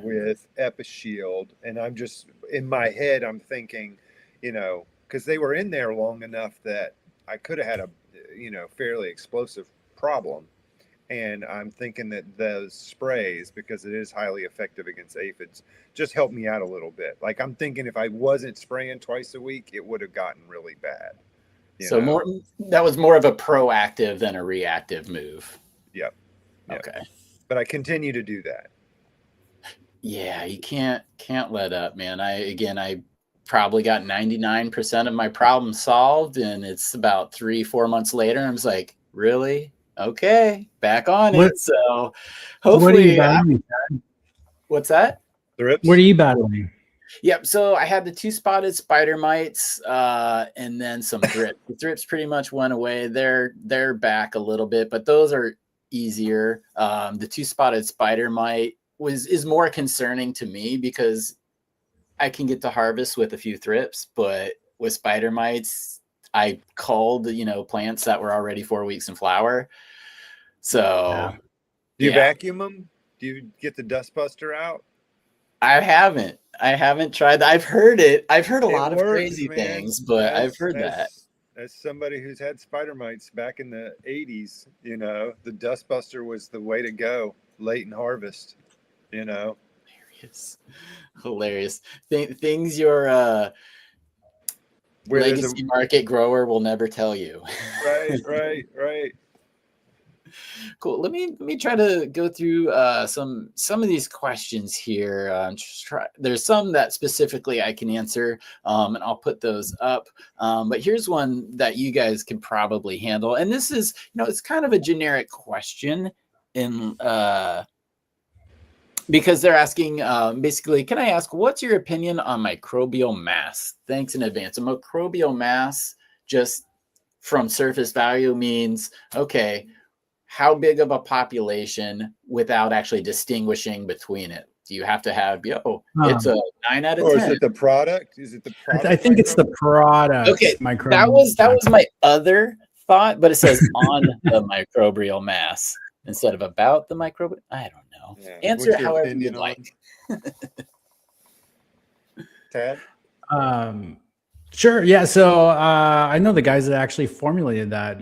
with EpiShield. And I'm just, in my head, I'm thinking, you know, because they were in there long enough that I could have had a, you know, fairly explosive problem. And I'm thinking that those sprays, because it is highly effective against aphids, just help me out a little bit. Like I'm thinking if I wasn't spraying twice a week, it would have gotten really bad. So that was more of a proactive than a reactive move. Yep. Okay. But I continue to do that. Yeah, you can't let up, man. I probably got 99% of my problem solved, and it's about 3-4 months later. I was like, really? Okay, back on it. So hopefully, what are you battling? What's that? Thrips? What are you battling? Yep. So I had the 2-spotted spider mites, and then some thrips. The thrips pretty much went away. They're back a little bit, but those are easier. The 2-spotted spider mite is more concerning to me because I can get to harvest with a few thrips, but with spider mites, I culled, plants that were already 4 weeks in flower. So do you vacuum them? Do you get the dust buster out? I haven't tried that. I've heard it. I've heard a lot of crazy man. things, but I've heard that. As somebody who's had spider mites back in the 80s, you know, the dust buster was the way to go late in harvest, you know. Hilarious. Things your legacy market grower will never tell you. Right. Cool. Let me try to go through some of these questions here. There's some that specifically I can answer, and I'll put those up. But here's one that you guys can probably handle, and this is, it's kind of a generic question, because they're asking basically, can I ask, what's your opinion on microbial mass? Thanks in advance. A microbial mass, just from surface value, means, okay, how big of a population without actually distinguishing between it? Do you have to have, it's a 9 out of 10? Or is it the product? I think it's the product. Okay, that was my other thought, but it says on the microbial mass instead of about the microbial. I don't know. Yeah. Answer it however you'd like. Tad? Sure. Yeah. So I know the guys that actually formulated that.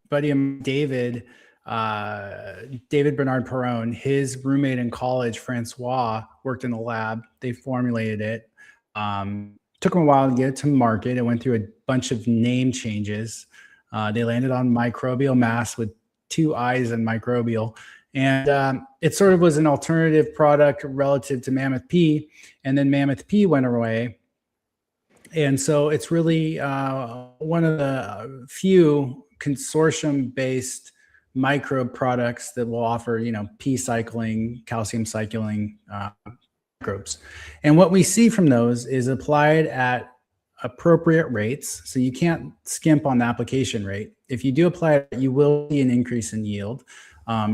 Buddy of David Bernard Perron, his roommate in college, Francois, worked in the lab. They formulated it. Took them a while to get it to market. It went through a bunch of name changes. They landed on microbial mass with 2 I's and microbial. And it sort of was an alternative product relative to Mammoth P. And then Mammoth P went away. And so it's really one of the few consortium-based microbe products that will offer, P cycling, calcium cycling microbes. And what we see from those is applied at appropriate rates. So you can't skimp on the application rate. If you do apply it, you will see an increase in yield.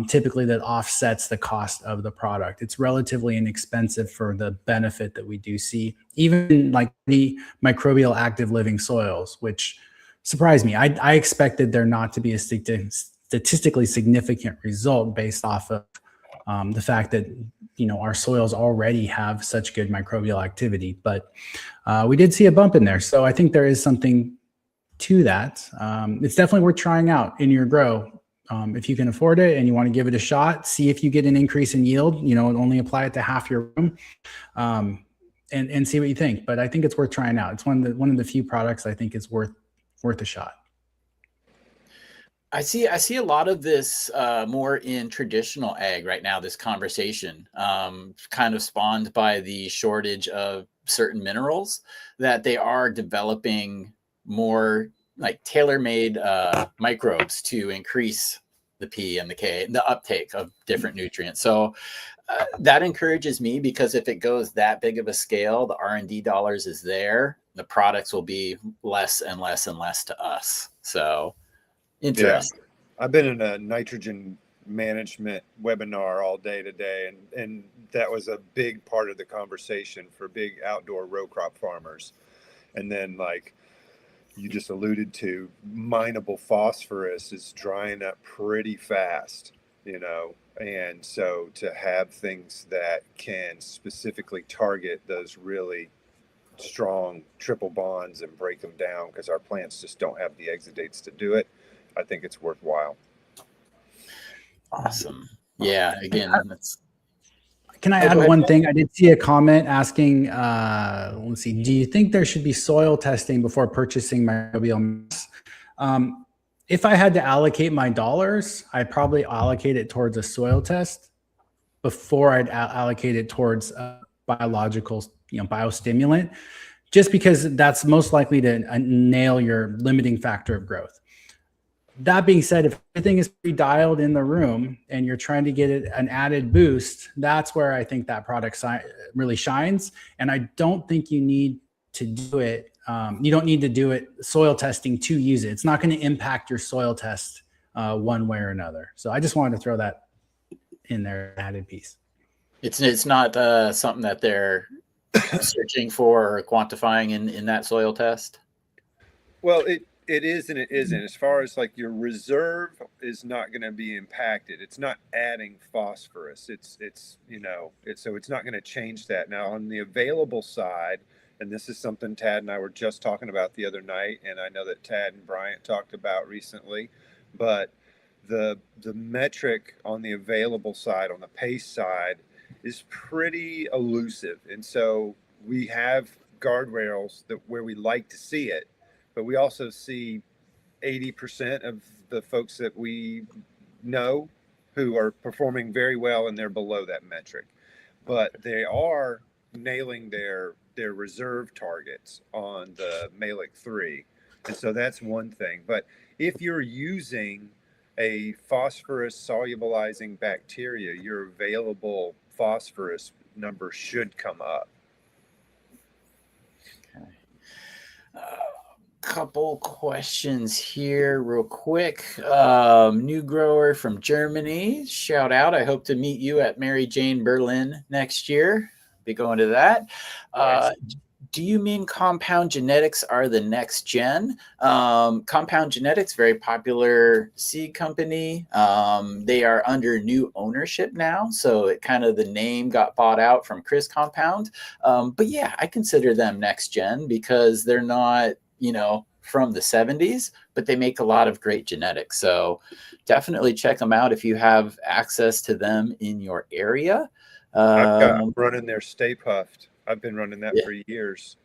Typically that offsets the cost of the product. It's relatively inexpensive for the benefit that we do see, even like the microbial active living soils, which surprised me. I expected there not to be a statistically significant result based off of the fact that, our soils already have such good microbial activity, but we did see a bump in there. So I think there is something to that. It's definitely worth trying out in your grow. If you can afford it and you want to give it a shot, see if you get an increase in yield, only apply it to half your room, and see what you think. But I think it's worth trying out. It's one of the few products I think is worth a shot. I see a lot of this more in traditional ag right now, this conversation, kind of spawned by the shortage of certain minerals, that they are developing more like tailor-made microbes to increase the P and the K, the uptake of different nutrients. So that encourages me, because if it goes that big of a scale, the R&D dollars is there, the products will be less and less and less to us. So interesting. Yeah. I've been in a nitrogen management webinar all day today, and that was a big part of the conversation for big outdoor row crop farmers. And then, like you just alluded to, mineable phosphorus is drying up pretty fast, and so to have things that can specifically target those really strong triple bonds and break them down, because our plants just don't have the exudates to do it, I think it's worthwhile. Awesome. Yeah, again, Can I add one thing? I did see a comment asking, let's see, do you think there should be soil testing before purchasing microbial mass? If I had to allocate my dollars, I'd probably allocate it towards a soil test before I'd allocate it towards a biological, biostimulant, just because that's most likely to nail your limiting factor of growth. That being said, if everything is pre-dialed in the room and you're trying to get it an added boost, that's where I think that product really shines. And I don't think you need to do it. You don't need to do it soil testing to use it. It's not going to impact your soil test one way or another. So I just wanted to throw that in there, added piece. It's not something that they're searching for or quantifying in that soil test. Well, It is and it isn't. As far as like your reserve is not going to be impacted. It's not adding phosphorus. It's so it's not going to change that. Now on the available side, and this is something Tad and I were just talking about the other night, and I know that Tad and Bryant talked about recently, but the metric on the available side, on the paste side, is pretty elusive. And so we have guardrails that where we like to see it, but we also see 80% of the folks that we know who are performing very well, and they're below that metric. But they are nailing their reserve targets on the Malic 3. And so that's one thing. But if you're using a phosphorus solubilizing bacteria, your available phosphorus number should come up. Okay. Couple questions here real quick. New grower from Germany, shout out. I hope to meet you at Mary Jane Berlin next year. Be going to that. Nice. Do you mean Compound Genetics are the next gen? Compound Genetics, very popular seed company. They are under new ownership now. So it kind of the name got bought out from Chris Compound. But yeah, I consider them next gen because they're not, from the 70s, but they make a lot of great genetics. So definitely check them out if you have access to them in your area. I've got running their Stay Puffed. I've been running that for years.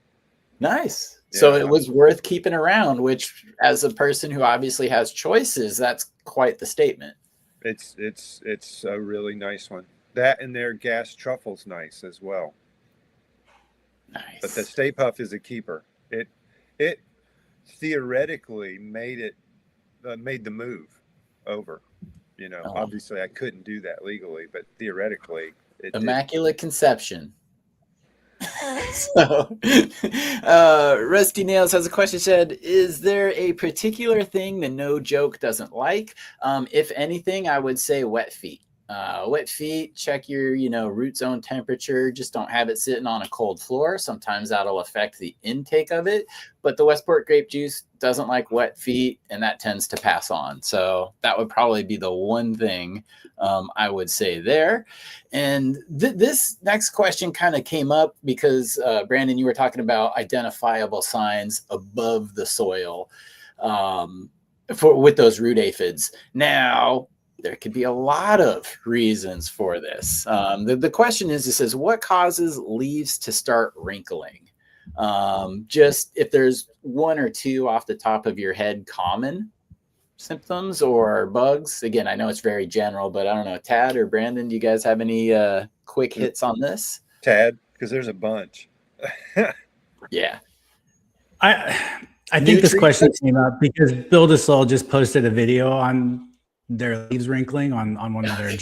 Nice. Yeah. So it was worth keeping around, which as a person who obviously has choices, that's quite the statement. It's a really nice one. That and their gas truffle's nice as well. Nice. But the Stay Puff is a keeper. It theoretically made the move over. Obviously I couldn't do that legally, but theoretically it Immaculate Conception. So Rusty Nails has a question. Said, is there a particular thing the No Joke doesn't like? If anything, I would say wet feet. Wet feet, check your root zone temperature. Just don't have it sitting on a cold floor. Sometimes that'll affect the intake of it, but the Westport grape juice doesn't like wet feet, and that tends to pass on. So that would probably be the one thing I would say there. And this next question kind of came up because Brandon, you were talking about identifiable signs above the soil with those root aphids. Now, there could be a lot of reasons for this. The question is, it says, what causes leaves to start wrinkling? Just if there's one or two off the top of your head common symptoms or bugs. Again, I know it's very general, but I don't know. Tad or Brandon, do you guys have any quick hits on this? Tad, because there's a bunch. Yeah. I think this question came up because Build a Soul just posted a video on their leaves wrinkling on one of their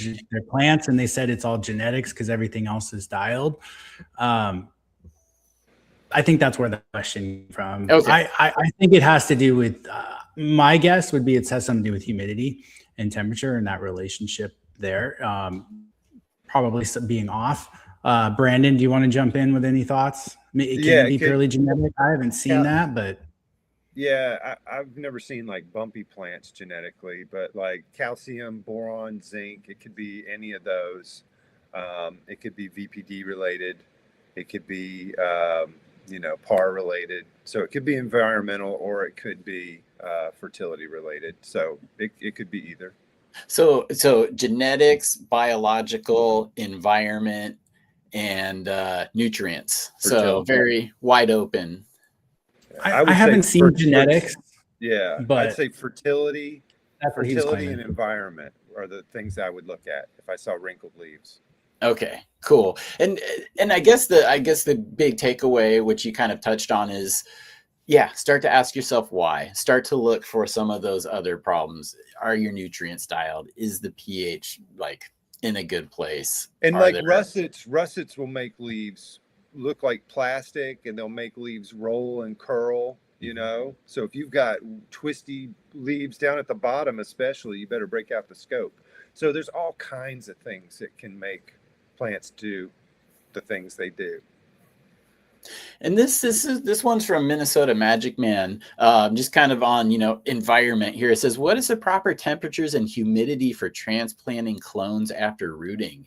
plants, and they said it's all genetics because everything else is dialed. I think that's where the question came from. Okay. I think it has to do with my guess would be it has something to do with humidity and temperature and that relationship there, probably being off. Brandon, do you want to jump in with any thoughts? It can be purely genetic. I haven't seen that, but yeah, I've never seen like bumpy plants genetically, but like calcium, boron, zinc, it could be any of those. It could be VPD related. It could be, PAR related. So it could be environmental or it could be fertility related. So it could be either. So genetics, biological, environment, and nutrients. Fertility. So very wide open. I haven't seen genetics. Yeah, but I'd say fertility and environment are the things I would look at if I saw wrinkled leaves. Okay, cool. And I guess the big takeaway, which you kind of touched on, is start to ask yourself why. Start to look for some of those other problems. Are your nutrients dialed? Is the pH in a good place? And russets will make leaves look like plastic, and they'll make leaves roll and curl, so if you've got twisty leaves down at the bottom especially, you better break out the scope. So there's all kinds of things that can make plants do the things they do. And this one's from Minnesota Magic Man, just kind of on, environment here. It says, what is the proper temperatures and humidity for transplanting clones after rooting?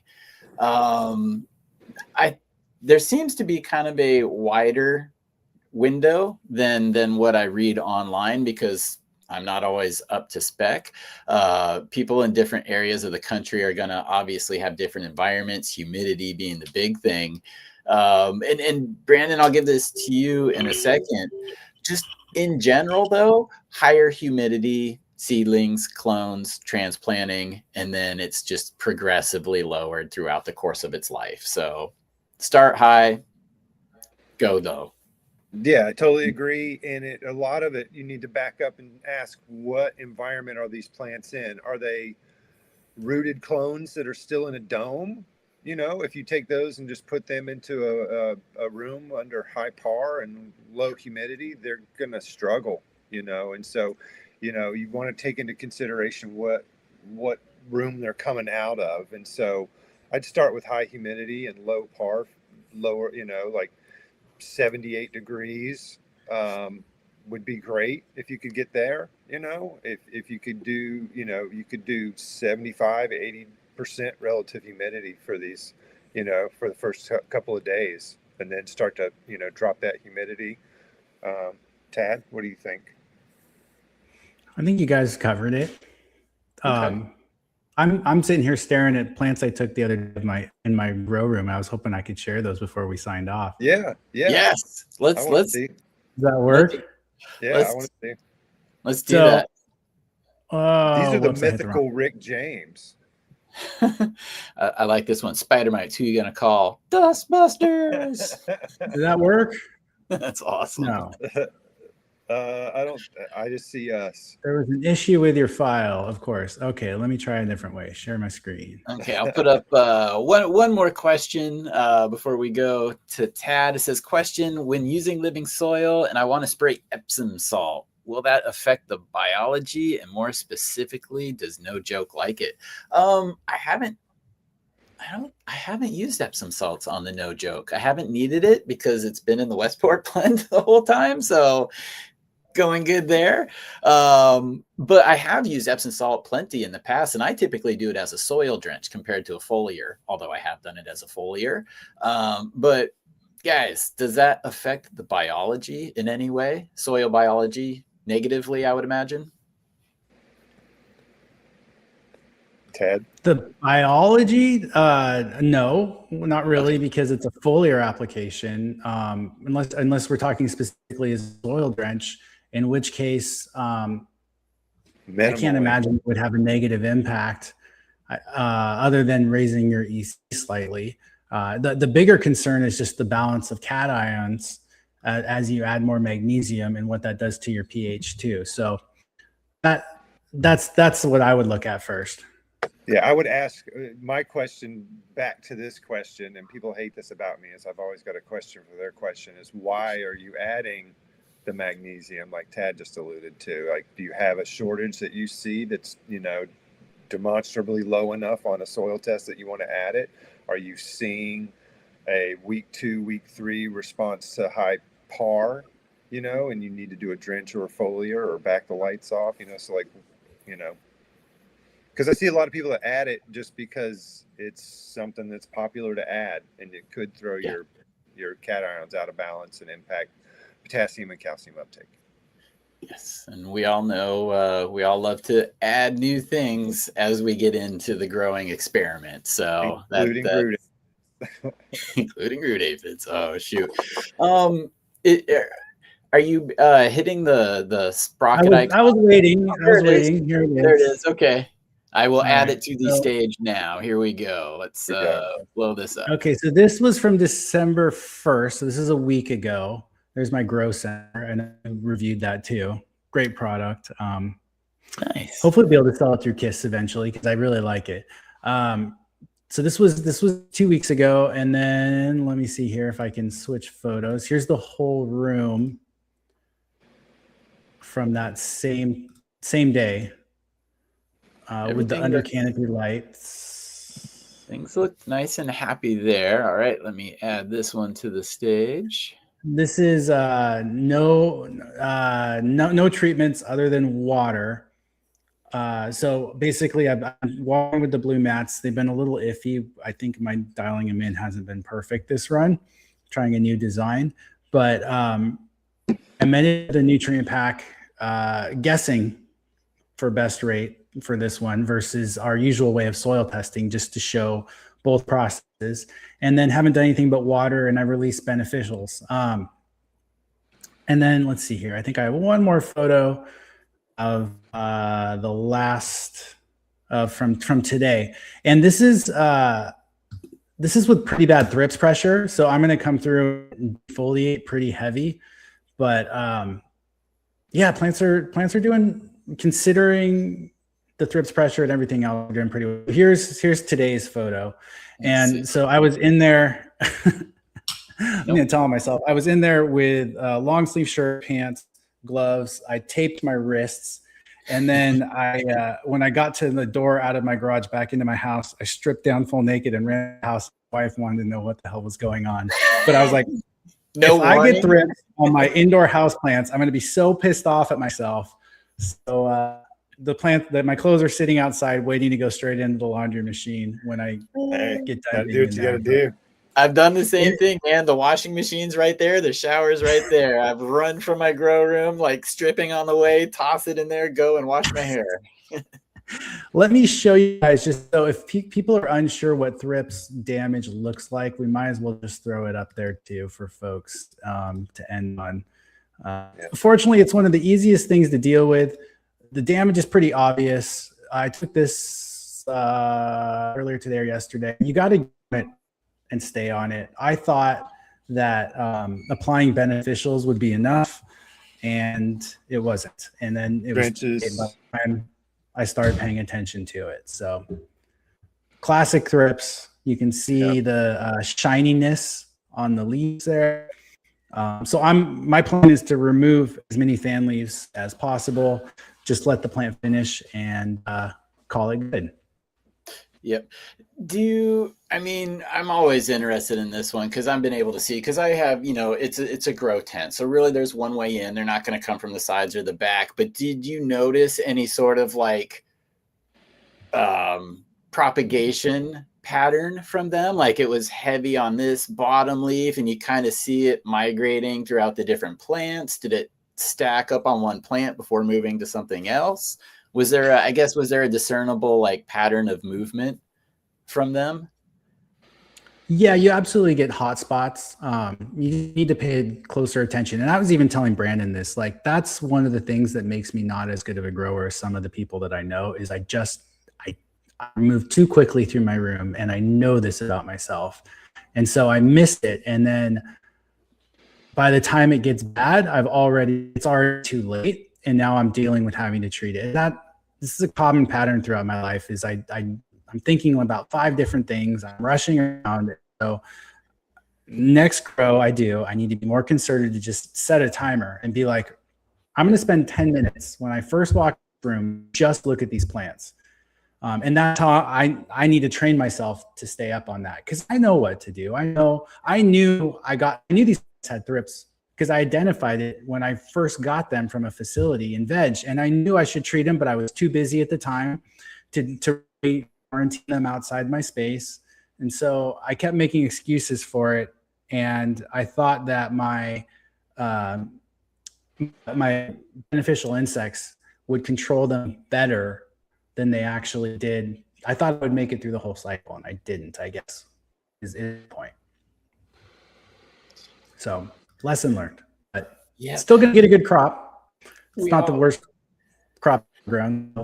There seems to be kind of a wider window than what I read online, because I'm not always up to spec. People in different areas of the country are going to obviously have different environments, humidity being the big thing. And Brandon, I'll give this to you in a second. Just in general, though, higher humidity, seedlings, clones, transplanting, and then it's just progressively lowered throughout the course of its life. So start high, go low. Yeah, I totally agree. And a lot of it, you need to back up and ask, what environment are these plants in? Are they rooted clones that are still in a dome? If you take those and just put them into a room under high par and low humidity, they're going to struggle, And so, you want to take into consideration what room they're coming out of. And so I'd start with high humidity and low par, lower, like 78 degrees would be great if you could get there. If you could do, you could do 75, 80% relative humidity for these, for the first couple of days, and then start to, drop that humidity. Tad, what do you think? I think you guys covered it. Okay. I'm sitting here staring at plants I took the other day in my grow room. I was hoping I could share those before we signed off. Yeah. Yes. Let's see. Does that work? I want to see. Let's do that. These are the mythical Rick James. I like this one. Spider Mites. Who are you gonna call? Dustbusters. Does that work? That's awesome. No. I just see us. There was an issue with your file, of course. Okay, let me try a different way. Share my screen. Okay, I'll put up one more question before we go to Tad. It says, question, when using living soil and I want to spray Epsom salt, will that affect the biology? And more specifically, does No Joke like it? I haven't used Epsom salts on the No Joke. I haven't needed it because it's been in the Westport Blend the whole time. So going good there. But I have used Epsom salt plenty in the past, and I typically do it as a soil drench compared to a foliar, although I have done it as a foliar. But guys, does that affect the biology in any way? Soil biology negatively, I would imagine. Ted? The biology, no, not really, because it's a foliar application. Unless we're talking specifically as soil drench, in which case I can't imagine it would have a negative impact other than raising your EC slightly. The bigger concern is just the balance of cations as you add more magnesium and what that does to your pH too. So that's what I would look at first. Yeah, I would ask my question back to this question, and people hate this about me, is I've always got a question for their question, is why are you adding the magnesium, like Tad just alluded to? Like, do you have a shortage that you see that's, demonstrably low enough on a soil test that you want to add it? Are you seeing a week 2, week 3 response to high par, and you need to do a drench or a foliar or back the lights off, so like, because I see a lot of people that add it just because it's something that's popular to add, and it could throw your cations out of balance and impact potassium and calcium uptake. Yes, and we all know we all love to add new things as we get into the growing experiment. So including root aphids. Oh shoot! Are you hitting the sprocket icon? I was waiting. Here it is. There it is. Okay. I will add it to the stage now. Here we go. Let's blow this up. Okay, so this was from December 1st. So this is a week ago. There's my grow center, and I reviewed that too. Great product. Nice. Hopefully, be able to sell it through KIS eventually because I really like it. So this was 2 weeks ago, and then let me see here if I can switch photos. Here's the whole room from that same day. With the under canopy lights. Things look nice and happy there. All right, let me add this one to the stage. This is no treatments other than water. So basically, I'm walking with the blue mats. They've been a little iffy. I think my dialing them in hasn't been perfect this run. Trying a new design, but I amended the nutrient pack, guessing for best rate for this one versus our usual way of soil testing, just to show both processes. And then haven't done anything but water, and I released beneficials. And then let's see here. I think I have one more photo of the last from today, and this is with pretty bad thrips pressure. So I'm going to come through and defoliate pretty heavy, but yeah, plants are doing, considering the thrips pressure and everything else, doing pretty well. Here's today's photo, and so I was in there. I'm going to tell myself I was in there with long sleeve shirt, pants, gloves. I taped my wrists. And then when I got to the door out of my garage back into my house, I stripped down full naked and ran to the house. My wife wanted to know what the hell was going on. But I was like, I get thrips on my indoor house plants, I'm going to be so pissed off at myself. So the plant that my clothes are sitting outside waiting to go straight into the laundry machine when I get done. Do what you got to do. I've done the same thing, man. The washing machine's right there. The shower's right there. I've run from my grow room, like stripping on the way, toss it in there, go and wash my hair. Let me show you guys, just so if people are unsure what thrips damage looks like, we might as well just throw it up there too for folks to end on. Fortunately, it's one of the easiest things to deal with. The damage is pretty obvious. I took this earlier today or yesterday. You got to get it and stay on it. I thought that applying beneficials would be enough, and it wasn't. And then it was time I started paying attention to it. So classic thrips. You can see the shininess on the leaves there. So my plan is to remove as many fan leaves as possible. Just let the plant finish and call it good. Yep. I'm always interested in this one because I've been able to see, because I have, it's a grow tent. So really there's one way in. They're not going to come from the sides or the back. But did you notice any sort of like propagation pattern from them? Like it was heavy on this bottom leaf and you kind of see it migrating throughout the different plants. Did it stack up on one plant before moving to something else? Was there a discernible like pattern of movement from them? Yeah, you absolutely get hot spots. You need to pay closer attention. And I was even telling Brandon this, like that's one of the things that makes me not as good of a grower as some of the people that I know is I move too quickly through my room, and I know this about myself. And so I missed it. And then by the time it gets bad, it's already too late. And now I'm dealing with having to treat it. This is a common pattern throughout my life is I'm thinking about 5 different things. I'm rushing around it. So next grow I need to be more concerted to just set a timer and be like, I'm going to spend 10 minutes when I first walk the room, just look at these plants. And that's how I need to train myself to stay up on that. Cause I know what to do. I knew these plants had thrips because I identified it when I first got them from a facility in veg, and I knew I should treat them, but I was too busy at the time to quarantine them outside my space. And so I kept making excuses for it. And I thought that my beneficial insects would control them better than they actually did. I thought I would make it through the whole cycle, and I didn't, I guess, is the point. So lesson learned, but still gonna get a good crop. It's not the worst crop ground.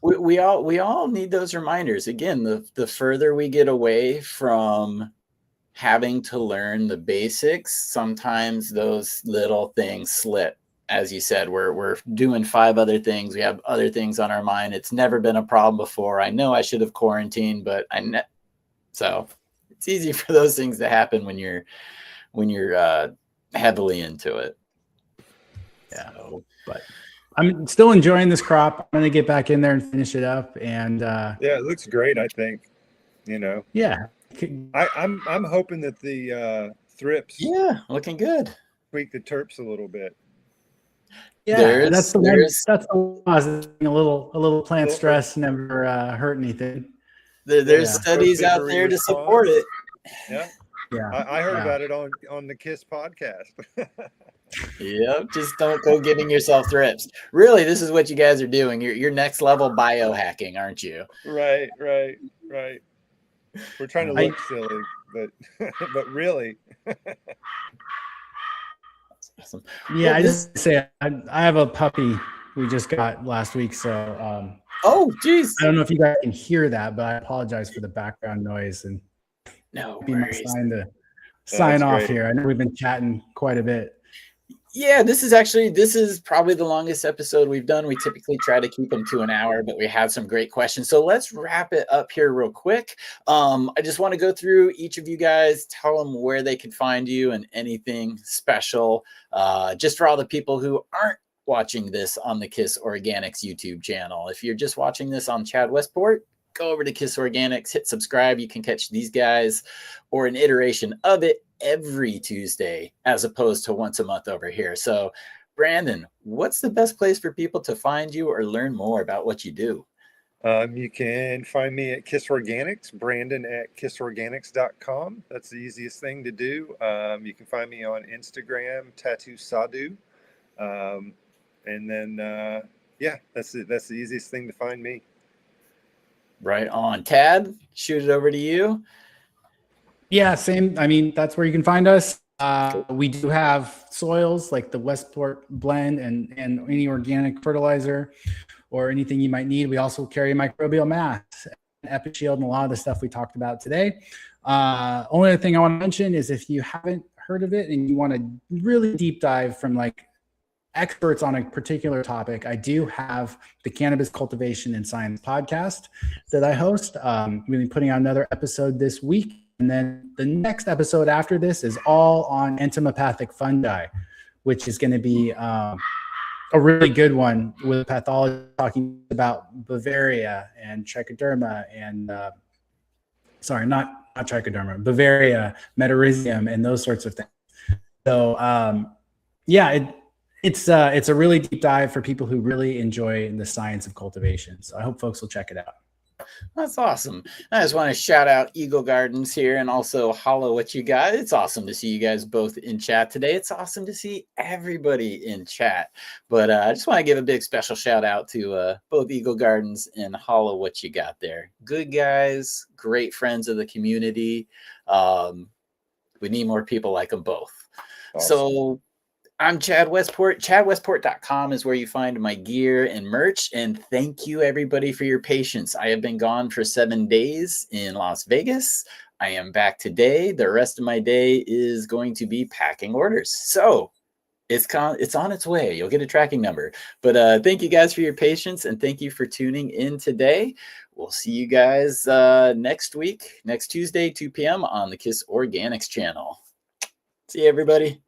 We all need those reminders. Again, the further we get away from having to learn the basics, sometimes those little things slip. As you said, we're doing 5 other things. We have other things on our mind. It's never been a problem before. I know I should have quarantined, but so it's easy for those things to happen when you're heavily into it. Yeah, but I'm still enjoying this crop. I'm going to get back in there and finish it up. And it looks great. I think, Yeah, I'm hoping that the thrips. Yeah, looking good. Tweak the terps a little bit. Yeah, that's the one. That's the one. A little plant stress never hurt anything. There's studies out there to support it. Yeah, yeah. I heard about it on the KIS podcast. Yep, just don't go giving yourself thrips. Really, this is what you guys are doing. You're next level biohacking, aren't you? Right. We're trying to look silly, but really. Awesome. Yeah, I just say I have a puppy we just got last week, so oh geez, I don't know if you guys can hear that, but I apologize for the background noise, and no be my worries. sign to sign off here. I know we've been chatting quite a bit. Yeah, this is probably the longest episode we've done. We typically try to keep them to an hour, but we had some great questions. So let's wrap it up here real quick. I just want to go through each of you guys, tell them where they can find you and anything special, just for all the people who aren't watching this on the KIS Organics YouTube channel. If you're just watching this on Chad Westport, go over to KIS Organics, hit subscribe. You can catch these guys or an iteration of it every Tuesday as opposed to once a month over here. So Brandon, what's the best place for people to find you or learn more about what you do? You can find me at KIS Organics, Brandon at kisorganics.com. That's the easiest thing to do. You can find me on Instagram, Tattoo Sadhu. And then, yeah, that's the easiest thing to find me. Right on. Tad, shoot it over to you. Yeah, same. I mean, that's where you can find us. We do have soils like the Westport Blend and any organic fertilizer or anything you might need. We also carry microbial mass, EpiShield, and a lot of the stuff we talked about today. Only other thing I want to mention is if you haven't heard of it and you want to really deep dive from like experts on a particular topic, I do have the Cannabis Cultivation and Science podcast that I host. We'll be putting out another episode this week. And then the next episode after this is all on entomopathic fungi, which is going to be a really good one with pathology, talking about Bavaria and trichoderma and sorry, not trichoderma, Bavaria, metarhizium, and those sorts of things. So yeah, it's a really deep dive for people who really enjoy the science of cultivation. So I hope folks will check it out. That's awesome. I just want to shout out Eagle Gardens here and also Hollow What You Got. It's awesome to see you guys both in chat today. It's awesome to see everybody in chat. But I just want to give a big special shout out to both Eagle Gardens and Hollow What You Got there. Good guys, great friends of the community. We need more people like them both. Awesome. So I'm Chad Westport. ChadWestport.com is where you find my gear and merch. And thank you, everybody, for your patience. I have been gone for 7 days in Las Vegas. I am back today. The rest of my day is going to be packing orders. So it's on its way. You'll get a tracking number. But thank you guys for your patience. And thank you for tuning in today. We'll see you guys next week, next Tuesday, 2 p.m. on the KIS Organics channel. See you, everybody.